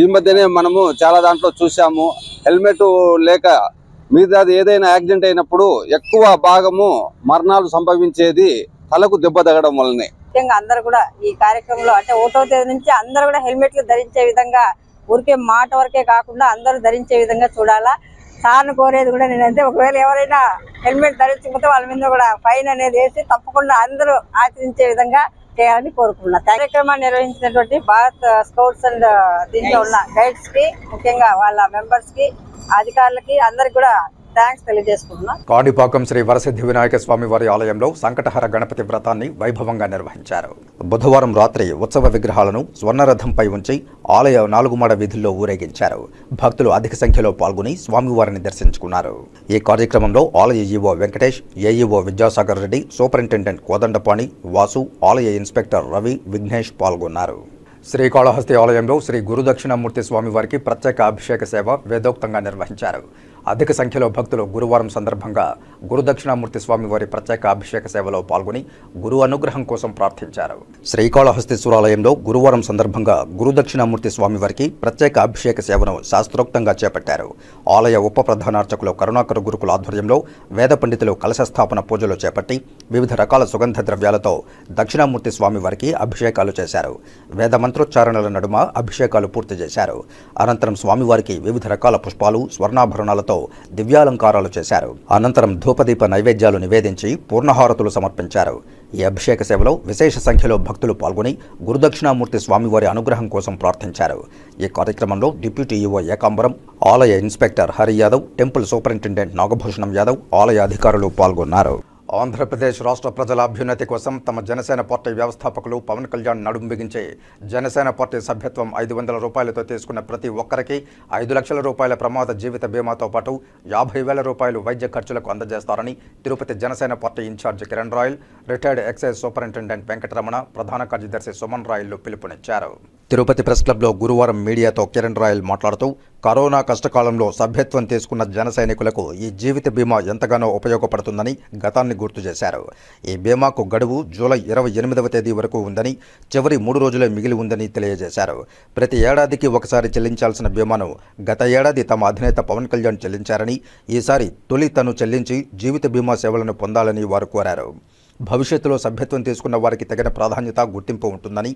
ఈ మధ్యనే మనము చాలా దాంట్లో చూసాము, హెల్మెట్ లేక మీద ఏదైనా యాక్సిడెంట్ అయినప్పుడు ఎక్కువ భాగము మరణాలు సంభవించేది తలకు దెబ్బ తగడం వల్లనే. ముఖ్యంగా అందరూ కూడా ఈ కార్యక్రమంలో అంటే 1వ తేదీ నుంచి అందరూ కూడా హెల్మెట్లు ధరించే విధంగా, ఊరికే మాట వరకే కాకుండా అందరూ ధరించే విధంగా చూడాలా. సార్ను కోరేది కూడా నేనంటే, ఒకవేళ ఎవరైనా హెల్మెట్ ధరించకపోతే వాళ్ళ మీద కూడా ఫైన్ అనేది వేసి తప్పకుండా అందరూ ఆచరించే విధంగా చేయాలని కోరుకున్నా. కార్యక్రమాన్ని నిర్వహించినటువంటి భారత్ స్కౌట్స్ అండ్ దీంట్లో ఉన్న గైడ్స్ కి, ముఖ్యంగా వాళ్ళ మెంబర్స్ కి, అధికారులకి అందరికి కూడా థ్యాంక్స్ తెలియజేసుకుంటున్నా. కాణిపాకం శ్రీ వరసిద్ధి వినాయక స్వామి వారి ఆలయంలో సంకటహర గణపతి వ్రతాన్ని వైభవంగా నిర్వహించారు. బుధవారం రాత్రి ఉత్సవ విగ్రహాలను స్వర్ణరథంపై ఉంచి ఆలయ 4 మాడ వీధుల్లో ఊరేగించారు. భక్తులు అధిక సంఖ్యలో పాల్గొని స్వామివారిని దర్శించుకున్నారు. ఈ కార్యక్రమంలో ఆలయ EO Venkatesh, AEO Vidyasagar Reddy, superintendent Kodandapani, Vasu, ఆలయ ఇన్స్పెక్టర్ రవి, విఘ్నేష్ పాల్గొన్నారు. శ్రీకాళహస్తి ఆలయంలో శ్రీ గురుదక్షిణామూర్తి స్వామివారికి ప్రత్యేక అభిషేక సేవ వేదోక్తంగా నిర్వహించారు. అధిక సంఖ్యలో భక్తులు గురువారం సందర్భంగా గురుదక్షిణామూర్తి స్వామివారి ప్రత్యేక అభిషేక సేవలో పాల్గొని గురు అనుగ్రహం కోసం ప్రార్థించారు. శ్రీకాళహస్తీశ్వరాలయంలో గురువారం సందర్భంగా గురుదక్షిణామూర్తి స్వామివారికి ప్రత్యేక అభిషేక సేవను శాస్త్రోక్తంగా చేపట్టారు. ఆలయ ఉప ప్రధానార్చకులు కరుణాకర గురుకుల ఆధ్వర్యంలో వేద పండితులు కలశ స్థాపన పూజలు చేపట్టి వివిధ రకాల సుగంధ ద్రవ్యాలతో దక్షిణామూర్తి స్వామివారికి అభిషేకాలు చేశారు. వేద మంత్రోచ్చారణల నడుమ అభిషేకాలు పూర్తి చేశారు. అనంతరం స్వామివారికి వివిధ రకాల పుష్పాలు, స్వర్ణాభరణాలతో దివ్యాలంకారాలు చేశారు. అనంతరం ధూపదీప నైవేద్యాలు నివేదించి పూర్ణహారతులు సమర్పించారు. ఈ అభిషేక సేవలో విశేష సంఖ్యలో భక్తులు పాల్గొని గురుదక్షిణామూర్తి స్వామివారి అనుగ్రహం కోసం ప్రార్థించారు. ఈ కార్యక్రమంలో డిప్యూటీ ఈవో ఏకాంబరం, ఆలయ inspector Hari Yadav, temple superintendent Nagabhushanam Yadav, ఆలయ అధికారులు పాల్గొన్నారు. ఆంధ్రప్రదేశ్ రాష్ట్ర ప్రజల అభ్యున్నతి కోసం తమ జనసేన పార్టీ వ్యవస్థాపకులు పవన్ కళ్యాణ్ నడుం బిగించి జనసేన పార్టీ సభ్యత్వం 500 రూపాయలతో తీసుకున్న ప్రతి ఒక్కరికి 5 లక్షల రూపాయల ప్రమాద జీవిత బీమాతో పాటు 50,000 రూపాయలు వైద్య ఖర్చులకు అందజేస్తారని Tirupati Janasena party incharge Kiran Royal, retired excise superintendent Venkataramana, ప్రధాన కార్యదర్శి సుమన్ రాయల్లు పిలుపునిచ్చారు. తిరుపతి ప్రెస్ క్లబ్లో గురువారం మీడియాతో కిరణ్ రాయల్ మాట్లాడుతూ కరోనా కష్టకాలంలో సభ్యత్వం తీసుకున్న జన సైనికులకు ఈ జీవిత బీమా ఎంతగానో ఉపయోగపడుతుందని గతాన్ని గుర్తు చేశారు. ఈ బీమాకు గడువు జూలై 28వ తేదీ వరకు ఉందని, చివరి 3 రోజులే మిగిలి ఉందని తెలియజేశారు. ప్రతి ఏడాదికి ఒకసారి చెల్లించాల్సిన బీమాను గత ఏడాది తమ అధినేత పవన్ కళ్యాణ్ చెల్లించారని, ఈసారి తొలి తను చెల్లించి జీవిత బీమా సేవలను పొందాలని వారు కోరారు. భవిష్యత్తులో సభ్యత్వం తీసుకున్న వారికి తగిన ప్రాధాన్యత, గుర్తింపు ఉంటుందని,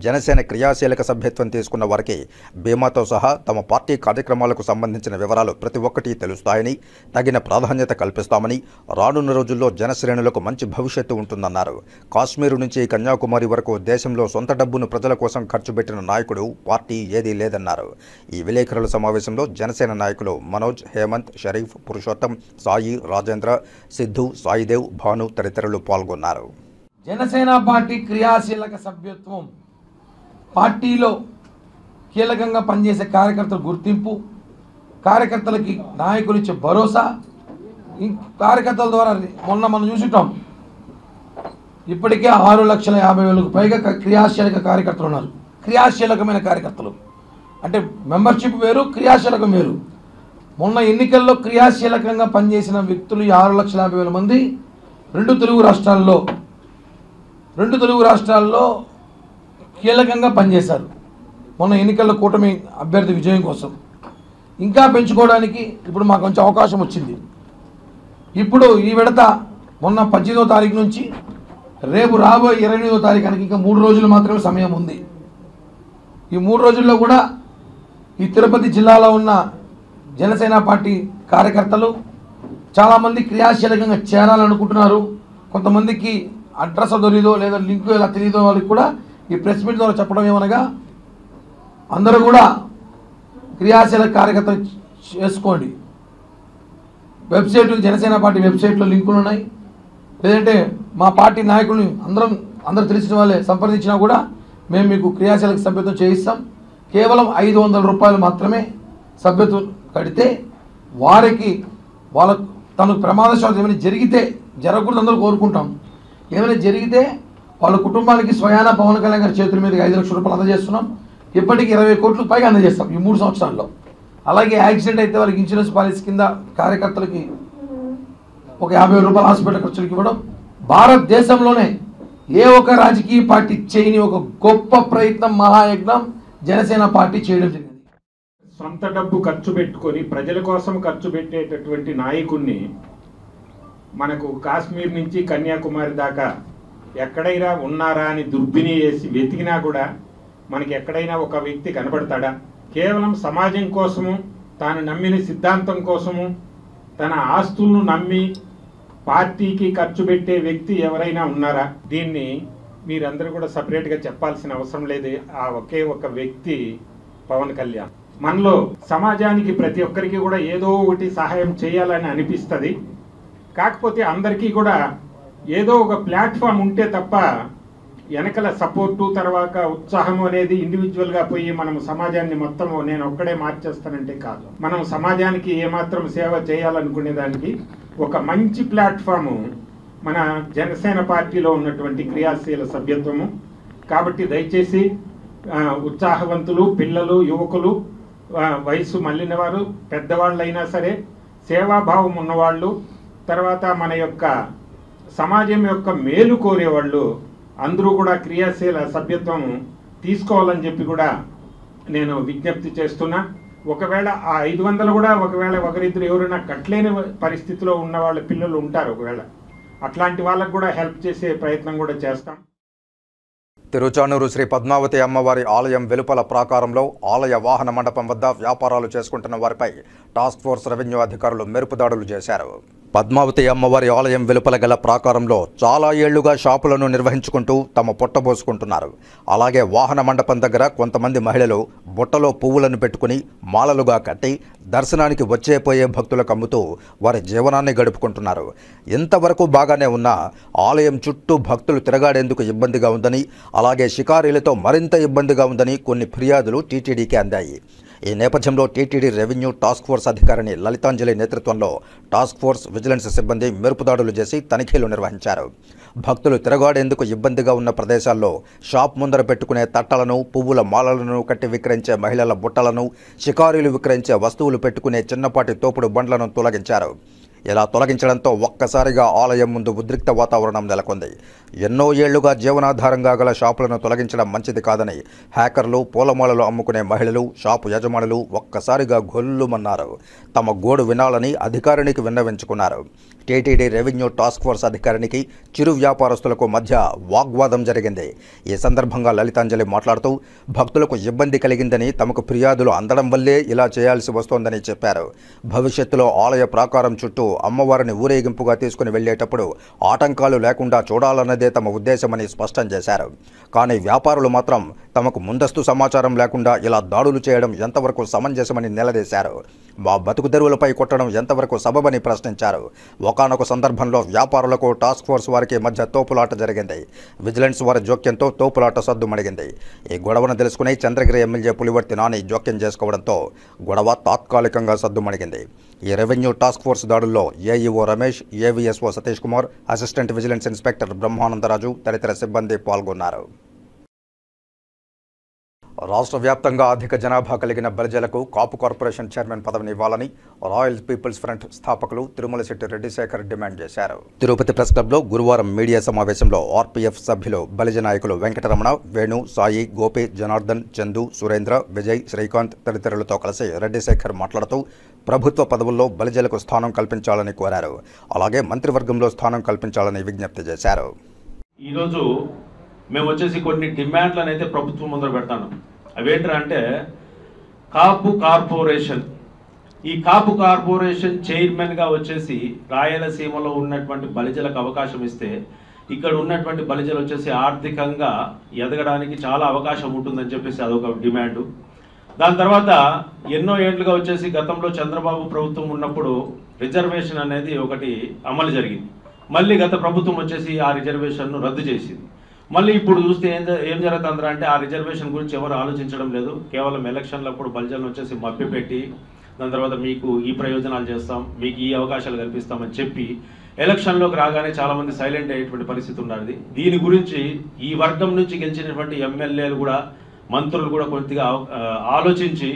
జనసేన క్రియాశీలక సభ్యత్వం తీసుకున్న వారికి బీమాతో సహా తమ పార్టీ కార్యక్రమాలకు సంబంధించిన వివరాలు ప్రతి ఒక్కటి తెలుస్తాయని, తగిన ప్రాధాన్యత కల్పిస్తామని, రానున్న రోజుల్లో జనశ్రేణులకు మంచి భవిష్యత్తు ఉంటుందన్నారు. కాశ్మీరు నుంచి కన్యాకుమారి వరకు దేశంలో సొంత డబ్బును ప్రజల కోసం ఖర్చు పెట్టిన నాయకుడు, పార్టీ ఏదీ లేదన్నారు. ఈ విలేకరుల సమావేశంలో జనసేన నాయకులు మనోజ్, హేమంత్, షరీఫ్, పురుషోత్తం, సాయి, రాజేంద్ర, సిద్ధు, సాయిదేవ్, భాను తదితరులు పాల్గొన్నారు. జనసేన పార్టీ క్రియాశీలక సభ్యత్వం, పార్టీలో కీలకంగా పనిచేసే కార్యకర్తల గుర్తింపు, కార్యకర్తలకి నాయకులు ఇచ్చే భరోసా, కార్యకర్తల ద్వారా మొన్న మనం చూసుంటాం ఇప్పటికే 6,50,000కు పైగా క్రియాశీలక కార్యకర్తలు ఉన్నారు. క్రియాశీలకమైన కార్యకర్తలు అంటే మెంబర్షిప్ వేరు, క్రియాశీలకం వేరు. మొన్న ఎన్నికల్లో క్రియాశీలకంగా పనిచేసిన వ్యక్తులు 6,50,000 మంది రెండు తెలుగు రాష్ట్రాల్లో కీలకంగా పనిచేశారు మొన్న ఎన్నికల్లో కూటమి అభ్యర్థి విజయం కోసం. ఇంకా పెంచుకోవడానికి ఇప్పుడు మాకు కొంచెం అవకాశం వచ్చింది. ఇప్పుడు ఈ విడత మొన్న 18వ తారీఖు నుంచి రేపు రాబోయే 28వ తారీఖుకి ఇంకా 3 రోజులు మాత్రమే సమయం ఉంది. ఈ 3 రోజుల్లో కూడా ఈ తిరుపతి జిల్లాలో ఉన్న జనసేన పార్టీ కార్యకర్తలు చాలామంది క్రియాశీలకంగా చేరాలనుకుంటున్నారు. కొంతమందికి అడ్రస్ దొరికిదో లేదా లింక్ ఎలా తెలియదో వాళ్ళకి కూడా ఈ ప్రెస్ మీట్ ద్వారా చెప్పడం ఏమనగా అందరూ కూడా క్రియాశీలక కార్యకర్తలు చేసుకోండి. వెబ్సైట్ జనసేన పార్టీ వెబ్సైట్లో లింకులు ఉన్నాయి. లేదంటే మా పార్టీ నాయకుల్ని అందరూ తెలిసిన వాళ్ళే సంప్రదించినా కూడా మేము మీకు క్రియాశీలక సభ్యత్వం చేయిస్తాం. కేవలం 500 రూపాయలు మాత్రమే సభ్యత్వం కడితే వారికి తనకు ప్రమాదశాతం ఏమైనా జరిగితే, జరగకూడదు అందరూ కోరుకుంటాం, ఏమైనా జరిగితే వాళ్ళ కుటుంబానికి స్వయాన పవన్ కళ్యాణ్ గారి చేతుల మీద 5 లక్షల రూపాయలు అందజేస్తున్నాం. ఇప్పటికీ 20 కోట్లకు పైగా అందజేస్తాం ఈ 3 సంవత్సరాల్లో. అలాగే యాక్సిడెంట్ అయితే వాళ్ళకి ఇన్సూరెన్స్ పాలసీ కింద కార్యకర్తలకి ఒక 50,000 రూపాయల హాస్పిటల్ ఖర్చులకు ఇవ్వడం భారతదేశంలోనే ఏ ఒక్క రాజకీయ పార్టీ చేయని ఒక గొప్ప ప్రయత్నం, మహాయజ్ఞం జనసేన పార్టీ చేయడం జరిగింది. సొంత డబ్బు ఖర్చు పెట్టుకొని ప్రజల కోసం ఖర్చు పెట్టేటటువంటి నాయకుడిని మనకు కాశ్మీర్ నుంచి కన్యాకుమారి దాకా ఎక్కడైనా ఉన్నారా అని దుర్బిని చేసి వెతికినా కూడా మనకి ఎక్కడైనా ఒక వ్యక్తి కనబడతాడా? కేవలం సమాజం కోసము, తాను నమ్మిన సిద్ధాంతం కోసము, తన ఆస్తులను నమ్మి పార్టీకి ఖర్చు పెట్టే వ్యక్తి ఎవరైనా ఉన్నారా? దీన్ని మీరందరూ కూడా సపరేట్గా చెప్పాల్సిన అవసరం లేదు. ఆ ఒకే ఒక వ్యక్తి పవన్ కళ్యాణ్. మనలో సమాజానికి ప్రతి ఒక్కరికి కూడా ఏదో ఒకటి సహాయం చేయాలని అనిపిస్తుంది. కాకపోతే అందరికీ కూడా ఏదో ఒక ప్లాట్ఫామ్ ఉంటే తప్ప వెనకల సపోర్టు తర్వాత ఉత్సాహం అనేది ఇండివిజువల్గా పోయి మనం సమాజాన్ని మొత్తం నేను ఒక్కడే మార్చేస్తానంటే కాదు. మనం సమాజానికి ఏమాత్రం సేవ చేయాలనుకునే దానికి ఒక మంచి ప్లాట్ఫాము మన జనసేన పార్టీలో ఉన్నటువంటి క్రియాశీల సభ్యత్వము. కాబట్టి దయచేసి ఉత్సాహవంతులు, పిల్లలు, యువకులు, వయసు మళ్ళిన వారు, పెద్దవాళ్ళైనా సరే, సేవాభావం ఉన్నవాళ్ళు, తర్వాత మన యొక్క సమాజం యొక్క మేలు కోరేవాళ్ళు అందరూ కూడా క్రియాశీల సభ్యత్వం తీసుకోవాలని చెప్పి కూడా నేను విజ్ఞప్తి చేస్తున్నా. ఒకవేళ ఆ 500 కూడా ఒకవేళ ఒకరిద్దరు ఎవరైనా కట్టలేని పరిస్థితిలో ఉన్న వాళ్ళ పిల్లలు ఉంటారు, ఒకవేళ అట్లాంటి వాళ్ళకు కూడా హెల్ప్ చేసే ప్రయత్నం కూడా చేస్తాం. తిరుచానూరు శ్రీ పద్మావతి అమ్మవారి ఆలయం వెలుపల ప్రాకారంలో ఆలయ వాహన మండపం వద్ద వ్యాపారాలు చేసుకుంటున్న వారిపై టాస్క్ ఫోర్స్ రెవెన్యూ అధికారులు మెరుపు దాడులు చేశారు. పద్మావతి అమ్మవారి ఆలయం వెలుపల గల ప్రాకారంలో చాలా ఏళ్లుగా షాపులను నిర్వహించుకుంటూ తమ పొట్టబోసుకుంటున్నారు. అలాగే వాహన మండపం దగ్గర కొంతమంది మహిళలు బుట్టలో పువ్వులను పెట్టుకుని మాలలుగా కట్టి దర్శనానికి వచ్చేపోయే భక్తులకు అమ్ముతూ వారి జీవనాన్ని గడుపుకుంటున్నారు. ఇంతవరకు బాగానే ఉన్నా ఆలయం చుట్టూ భక్తులు తిరగాడేందుకు ఇబ్బందిగా ఉందని, అలాగే షికారీలతో మరింత ఇబ్బందిగా ఉందని కొన్ని ఫిర్యాదులు టీటీడీకి అందాయి. ఈ నేపథ్యంలో టీటీడీ రెవెన్యూ టాస్క్ ఫోర్స్ అధికారిని లలితాంజలి నేతృత్వంలో టాస్క్ ఫోర్స్ విజిలెన్స్ సిబ్బంది మెరుపుదాడులు చేసి తనిఖీలు నిర్వహించారు. భక్తులు తిరగాడేందుకు ఇబ్బందిగా ఉన్న ప్రదేశాల్లో షాప్ ముందర పెట్టుకునే తట్టలను, పువ్వుల మాలలను కట్టి విక్రయించే మహిళల బుట్టలను, షికారీలు విక్రయించే వస్తువులు పెట్టుకునే చిన్నపాటి తోపుడు బండ్లను తొలగించారు. ఇలా తొలగించడంతో ఒక్కసారిగా ఆలయం ముందు ఉద్రిక్త వాతావరణం నెలకొంది. ఎన్నో ఏళ్లుగా జీవనాధారంగా గల షాపులను తొలగించడం మంచిది కాదని హ్యాకర్లు, పూలమాలలు అమ్ముకునే మహిళలు, షాపు యజమానులు ఒక్కసారిగా గొల్లుమన్నారు. తమ గోడు వినాలని అధికారినికి విన్నవించుకున్నారు. టీటీడీ రెవెన్యూ టాస్క్ ఫోర్స్ అధికారికి చిరు వ్యాపారస్తులకు మధ్య వాగ్వాదం జరిగింది. ఈ సందర్భంగా లలితాంజలి మాట్లాడుతూ భక్తులకు ఇబ్బంది కలిగిందని, తమకు ఫిర్యాదులు అందడం వల్లే ఇలా చేయాల్సి వస్తోందని చెప్పారు. భవిష్యత్తులో ఆలయ ప్రాకారం చుట్టూ అమ్మవారిని ఊరేగింపుగా తీసుకుని వెళ్లేటప్పుడు ఆటంకాలు లేకుండా చూడాలన్నదే తమ ఉద్దేశమని స్పష్టం చేశారు. కానీ వ్యాపారులు మాత్రం తమకు ముందస్తు సమాచారం లేకుండా ఇలా దాడులు చేయడం ఎంతవరకు సమంజసమని నిలదీశారు. మా బతుకు తెరువులపై కొట్టడం ఎంతవరకు సబబని ప్రశ్నించారు. ఒకానొక సందర్భంలో వ్యాపారులకు టాస్క్ ఫోర్స్ వారికి మధ్య తోపులాట జరిగింది. విజిలెన్స్ వారి జోక్యంతో తోపులాట సద్దుమణిగింది. ఈ గొడవను తెలుసుకుని చంద్రగిరి ఎమ్మెల్యే పులివర్తి నాని జోక్యం చేసుకోవడంతో గొడవ తాత్కాలికంగా సద్దుమణిగింది. ఈ రెవెన్యూ టాస్క్ ఫోర్స్ దాడుల్లో AEO Ramesh, AVSO Satish Kumar, assistant vigilance inspector Brahmanandaraju తదితర సిబ్బంది పాల్గొన్నారు. రాష్ట్ర వ్యాప్తంగా అధిక జనాభా కలిగిన బలిజలకు కాపు కార్పొరేషన్ చైర్మన్ పదవిని ఇవ్వాలని రాయల్ పీపుల్స్ ఫ్రంట్ స్థాపకులు తిరుమలశెట్టి రెడ్డిశేఖర్ డిమాండ్ చేశారు. తిరుపతి ప్రెస్ క్లబ్లో గురువారం మీడియా సమావేశంలో ఆర్పీఎఫ్ సభ్యులు బలిజ నాయకులు వెంకటరమణ, వేణు, సాయి, గోపి, జనార్దన్, చందు, సురేంద్ర, విజయ్, శ్రీకాంత్ తదితరులతో కలిసి రెడ్డిశేఖర్ మాట్లాడుతూ ప్రభుత్వ పదవుల్లో బలిజలకు స్థానం కల్పించాలని కోరారు. అలాగే మంత్రివర్గంలో స్థానం కల్పించాలని విజ్ఞప్తి చేశారు. ఈరోజు మేము వచ్చేసి కొన్ని డిమాండ్లను అయితే ప్రభుత్వం ముందర పెడతాను. అవేంటంటే అంటే కాపు కార్పొరేషన్, ఈ కాపు కార్పొరేషన్ చైర్మన్గా వచ్చేసి రాయలసీమలో ఉన్నటువంటి బలిజలకు అవకాశం ఇస్తే ఇక్కడ ఉన్నటువంటి బలిజలు వచ్చేసి ఆర్థికంగా ఎదగడానికి చాలా అవకాశం ఉంటుందని చెప్పేసి అదొక డిమాండు. దాని తర్వాత ఎన్నో ఏళ్లుగా వచ్చేసి గతంలో చంద్రబాబు ప్రభుత్వం ఉన్నప్పుడు రిజర్వేషన్ అనేది ఒకటి అమలు జరిగింది. మళ్ళీ గత ప్రభుత్వం వచ్చేసి ఆ రిజర్వేషన్ను రద్దు చేసింది. మళ్ళీ ఇప్పుడు చూస్తే ఏం జరుగుతుందంటే అంటే ఆ రిజర్వేషన్ గురించి ఎవరు ఆలోచించడం లేదు. కేవలం ఎలక్షన్లప్పుడు బలిజలను వచ్చేసి మభ్యపెట్టి దాని తర్వాత మీకు ఈ ప్రయోజనాలు చేస్తాం, మీకు ఈ అవకాశాలు కల్పిస్తామని చెప్పి ఎలక్షన్లోకి రాగానే చాలామంది సైలెంట్ అయ్యేటువంటి పరిస్థితి ఉన్నది. దీని గురించి ఈ వర్గం నుంచి గెలిచినటువంటి ఎమ్మెల్యేలు కూడా, మంత్రులు కూడా కొద్దిగా ఆలోచించి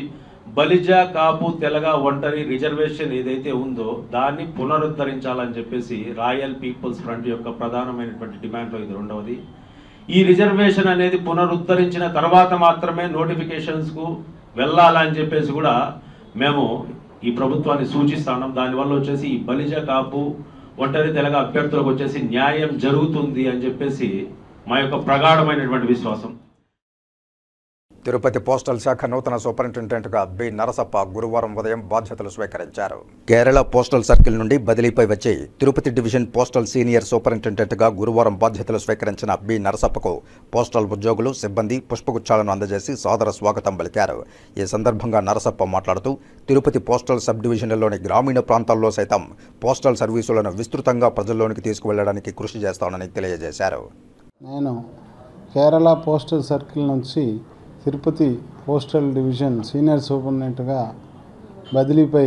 బలిజ, కాపు, తెలగ, ఒంటరి రిజర్వేషన్ ఏదైతే ఉందో దాన్ని పునరుద్ధరించాలని చెప్పేసి రాయల్ పీపుల్స్ ఫ్రంట్ యొక్క ప్రధానమైనటువంటి డిమాండ్లో ఇది రెండవది. ఈ రిజర్వేషన్ అనేది పునరుద్ధరించిన తర్వాత మాత్రమే నోటిఫికేషన్స్కు వెళ్ళాలని చెప్పేసి కూడా మేము ఈ ప్రభుత్వాన్ని సూచిస్తున్నాం. దానివల్ల వచ్చేసి ఈ బలిజ, కాపు, ఒంటరి, తెలగ అభ్యర్థులకు వచ్చేసి న్యాయం జరుగుతుంది అని చెప్పేసి మా యొక్క ప్రగాఢమైనటువంటి విశ్వాసం. తిరుపతి పోస్టల్ శాఖ నూతన సూపరింటెండెంట్గా బి నరసప్ప గురువారం ఉదయం బాధ్యతలు స్వీకరించారు. కేరళ పోస్టల్ సర్కిల్ నుండి బదిలీపై వచ్చి తిరుపతి డివిజన్ పోస్టల్ సీనియర్ సూపరింటెండెంట్గా గురువారం బాధ్యతలు స్వీకరించిన బి నరసప్పకు పోస్టల్ ఉద్యోగులు, సిబ్బంది పుష్పగుచ్చాలను అందజేసి సాదర స్వాగతం పలికారు. ఈ సందర్భంగా నరసప్ప మాట్లాడుతూ తిరుపతి పోస్టల్ సబ్ డివిజన్లలోని గ్రామీణ ప్రాంతాల్లో సైతం పోస్టల్ సర్వీసులను విస్తృతంగా ప్రజల్లోనికి తీసుకువెళ్లడానికి కృషి చేస్తానని తెలియజేశారు. నేను కేరళ పోస్టల్ సర్కిల్ నుంచి తిరుపతి పోస్టల్ డివిజన్ సీనియర్ సూపరింటెండెంట్గా బదిలీపై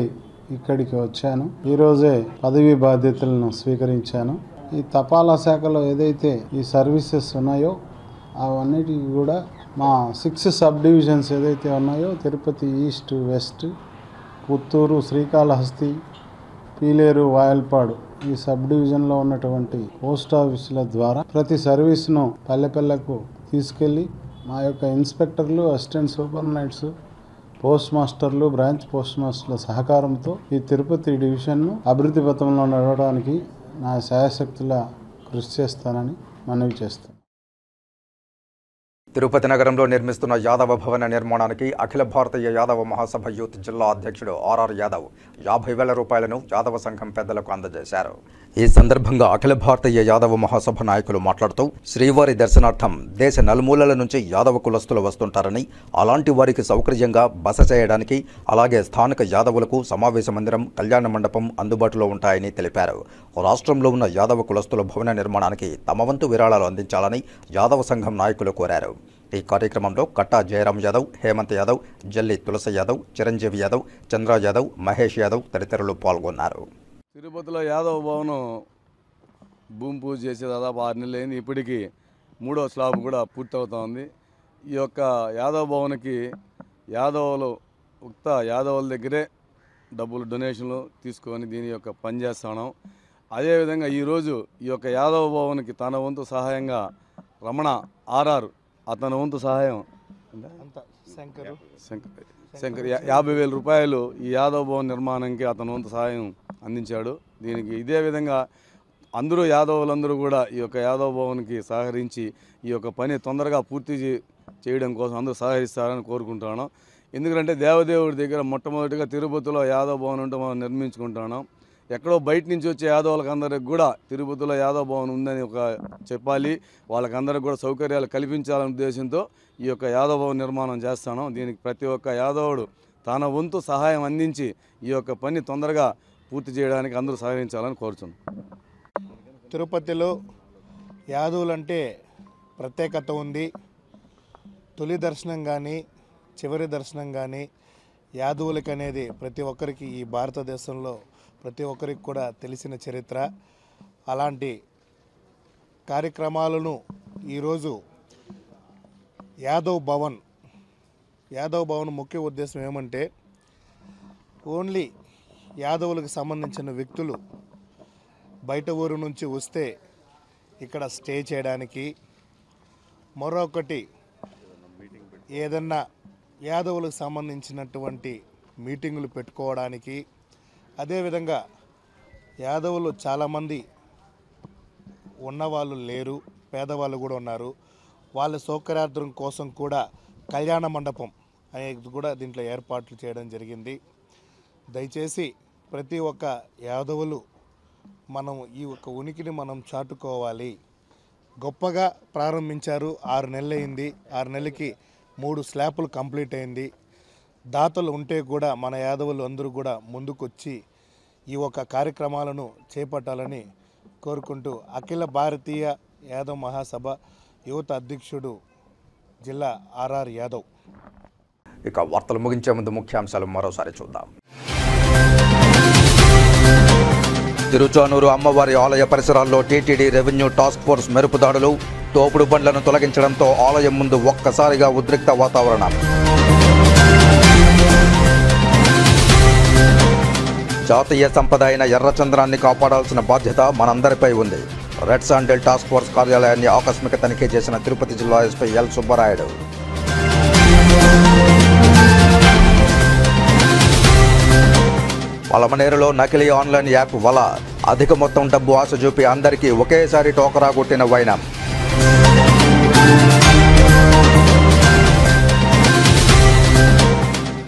ఇక్కడికి వచ్చాను. ఈరోజే పదవీ బాధ్యతలను స్వీకరించాను. ఈ తపాలా శాఖలో ఏదైతే ఈ సర్వీసెస్ ఉన్నాయో అవన్నిటికి కూడా మా 6 సబ్ డివిజన్స్ ఏదైతే ఉన్నాయో తిరుపతి ఈస్ట్, వెస్ట్, పుత్తూరు, శ్రీకాళహస్తి, పీలేరు, వాయల్పాడు ఈ సబ్ డివిజన్లో ఉన్నటువంటి పోస్ట్ ఆఫీసుల ద్వారా ప్రతి సర్వీస్ను పల్లెకు తీసుకెళ్ళి మా యొక్క ఇన్స్పెక్టర్లు, అసిస్టెంట్ సూపరింటెండెంట్స్, పోస్ట్ మాస్టర్లు, బ్రాంచ్ పోస్ట్ మాస్టర్ల సహకారంతో ఈ తిరుపతి డివిజన్ను అభివృద్ధి పథంలో నడవడానికి నా శాయశక్తులా కృషి చేస్తానని మనవి చేస్తాను. తిరుపతి నగరంలో నిర్మిస్తున్న యాదవ భవన నిర్మాణానికి అఖిల భారతీయ యాదవ మహాసభ యూత్ జిల్లా అధ్యక్షుడు ఆర్ఆర్ యాదవ్ 50,000 రూపాయలను యాదవ సంఘం పెద్దలకు అందజేశారు. ఈ సందర్భంగా అఖిల భారతీయ యాదవ మహాసభ నాయకులు మాట్లాడుతూ శ్రీవారి దర్శనార్థం దేశ నలుమూలల నుంచి యాదవ కులస్తులు వస్తుంటారని, అలాంటి వారికి సౌకర్యంగా బస చేయడానికి, అలాగే స్థానిక యాదవులకు సమావేశ మందిరం, కళ్యాణ మండపం అందుబాటులో ఉంటాయని తెలిపారు. రాష్ట్రంలో ఉన్న యాదవ కులస్తుల భవన నిర్మాణానికి తమ వంతు విరాళాలు అందించాలని యాదవ సంఘం నాయకులు కోరారు. ఈ కార్యక్రమంలో కట్టా జయరాం యాదవ్, హేమంత్ యాదవ్, జల్లి తులసి యాదవ్, చిరంజీవి యాదవ్, చంద్ర యాదవ్, మహేష్ యాదవ్ తదితరులు పాల్గొన్నారు. తిరుపతిలో యాదవ భవనం భూమి పూజ చేసే దాదాపు 6 నెలలు అయింది. ఇప్పటికీ 3వ స్లాబ్ కూడా పూర్తవుతోంది. ఈ యొక్క యాదవ భవన్కి యాదవుల దగ్గరే డబ్బులు డొనేషన్లు తీసుకొని దీని యొక్క పనిచేస్తున్నాం. అదేవిధంగా ఈరోజు ఈ యొక్క యాదవ భవన్కి తన వంతు సహాయంగా రమణ ఆర్ఆర్ అతని వంతు సహాయం శంకర్ 50,000 రూపాయలు ఈ యాదవ భవన్ నిర్మాణానికి అతని వంతు సహాయం అందించాడు. దీనికి ఇదే విధంగా అందరూ యాదవులందరూ కూడా ఈ యొక్క యాదవ భవన్కి సహకరించి ఈ యొక్క పని తొందరగా పూర్తి చేయడం కోసం అందరూ సహకరిస్తారని కోరుకుంటున్నాను. ఎందుకంటే దేవదేవుడి దగ్గర మొట్టమొదటిగా తిరుపతిలో యాదవ భవన్ ఉంటే మనం నిర్మించుకుంటున్నాం. ఎక్కడో బయట నుంచి వచ్చే యాదవులకు అందరికి కూడా తిరుపతిలో యాదవ భవన్ ఉందని చెప్పాలి, వాళ్ళకందరికి కూడా సౌకర్యాలు కల్పించాలనే ఉద్దేశంతో ఈ యొక్క యాదవ భవన్ నిర్మాణం చేస్తాను. దీనికి ప్రతి ఒక్క యాదవుడు తన వంతు సహాయం అందించి ఈ యొక్క పని తొందరగా పూర్తి చేయడానికి అందరూ సహకరించాలని కోరుచున్నాం. తిరుపతిలో యాదవులంటే ప్రత్యేకత ఉంది. తొలి దర్శనం కానీ చివరి దర్శనం కానీ యాదవులకి అనేది ప్రతి ఒక్కరికి ఈ భారతదేశంలో ప్రతి ఒక్కరికి కూడా తెలిసిన చరిత్ర. అలాంటి కార్యక్రమాలను ఈరోజు యాదవ్ భవన్ ముఖ్య ఉద్దేశం ఏమంటే ఓన్లీ యాదవులకు సంబంధించిన వ్యక్తులు బయట ఊరు నుంచి వస్తే ఇక్కడ స్టే చేయడానికి, మరొకటి ఏదన్నా యాదవులకు సంబంధించినటువంటి మీటింగులు పెట్టుకోవడానికి, అదేవిధంగా యాదవులు చాలామంది ఉన్నవాళ్ళు లేరు, పేదవాళ్ళు కూడా ఉన్నారు. వాళ్ళ సౌకర్యార్థం కోసం కూడా కళ్యాణ మండపం అనేది కూడా దీంట్లో ఏర్పాట్లు చేయడం జరిగింది. దయచేసి ప్రతి ఒక్క యాదవులు మనం ఈ యొక్క ఉనికిని మనం చాటుకోవాలి. గొప్పగా ప్రారంభించారు. 6 నెలలు అయింది. 6 నెలలకి 3 స్లాపులు కంప్లీట్ అయింది. దాతలు ఉంటే కూడా మన యాదవులు అందరూ కూడా ముందుకొచ్చి ఈ ఒక కార్యక్రమాలను చేపట్టాలని కోరుకుంటూ అఖిల భారతీయ యాదవ్ మహాసభ యువత అధ్యక్షుడు జిల్లా ఆర్ఆర్ యాదవ్. ఇక వార్తలు ముగించే ముందు ముఖ్యాంశాలు మరోసారి చూద్దాం. తిరుచానూరు అమ్మవారి ఆలయ పరిసరాల్లో టీటీడీ రెవెన్యూ టాస్క్ ఫోర్స్ మెరుపు దాడులు, తోపుడు బండ్లను తొలగించడంతో ఆలయం ముందు ఒక్కసారిగా ఉద్రిక్త వాతావరణం. జాతీయ సంపద అయిన ఎర్రచంద్రాన్ని కాపాడాల్సిన బాధ్యత మనందరిపై ఉంది. రెడ్ శాండిల్ టాస్క్ ఫోర్స్ కార్యాలయాన్ని ఆకస్మిక తనిఖీ చేసిన తిరుపతి జిల్లా ఎస్పీ ఎల్ సుబ్బరాయుడు. పలమనేరులో నకిలీ ఆన్లైన్ యాప్ వల, అధిక మొత్తం డబ్బు ఆశ చూపి అందరికీ ఒకేసారి టోకరా కొట్టిన వైనం.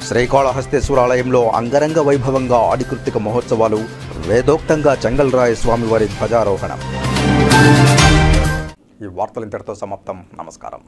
శ్రీకాళహస్తీశ్వరాలయంలో అంగరంగ వైభవంగా ఆడికృత్తిక మహోత్సవాలు, వేదోక్తంగా చెంగల్రాయ స్వామివారి ధ్వజారోహణం. ఈ వార్తలు ఇంతటితో సమాప్తం. నమస్కారం.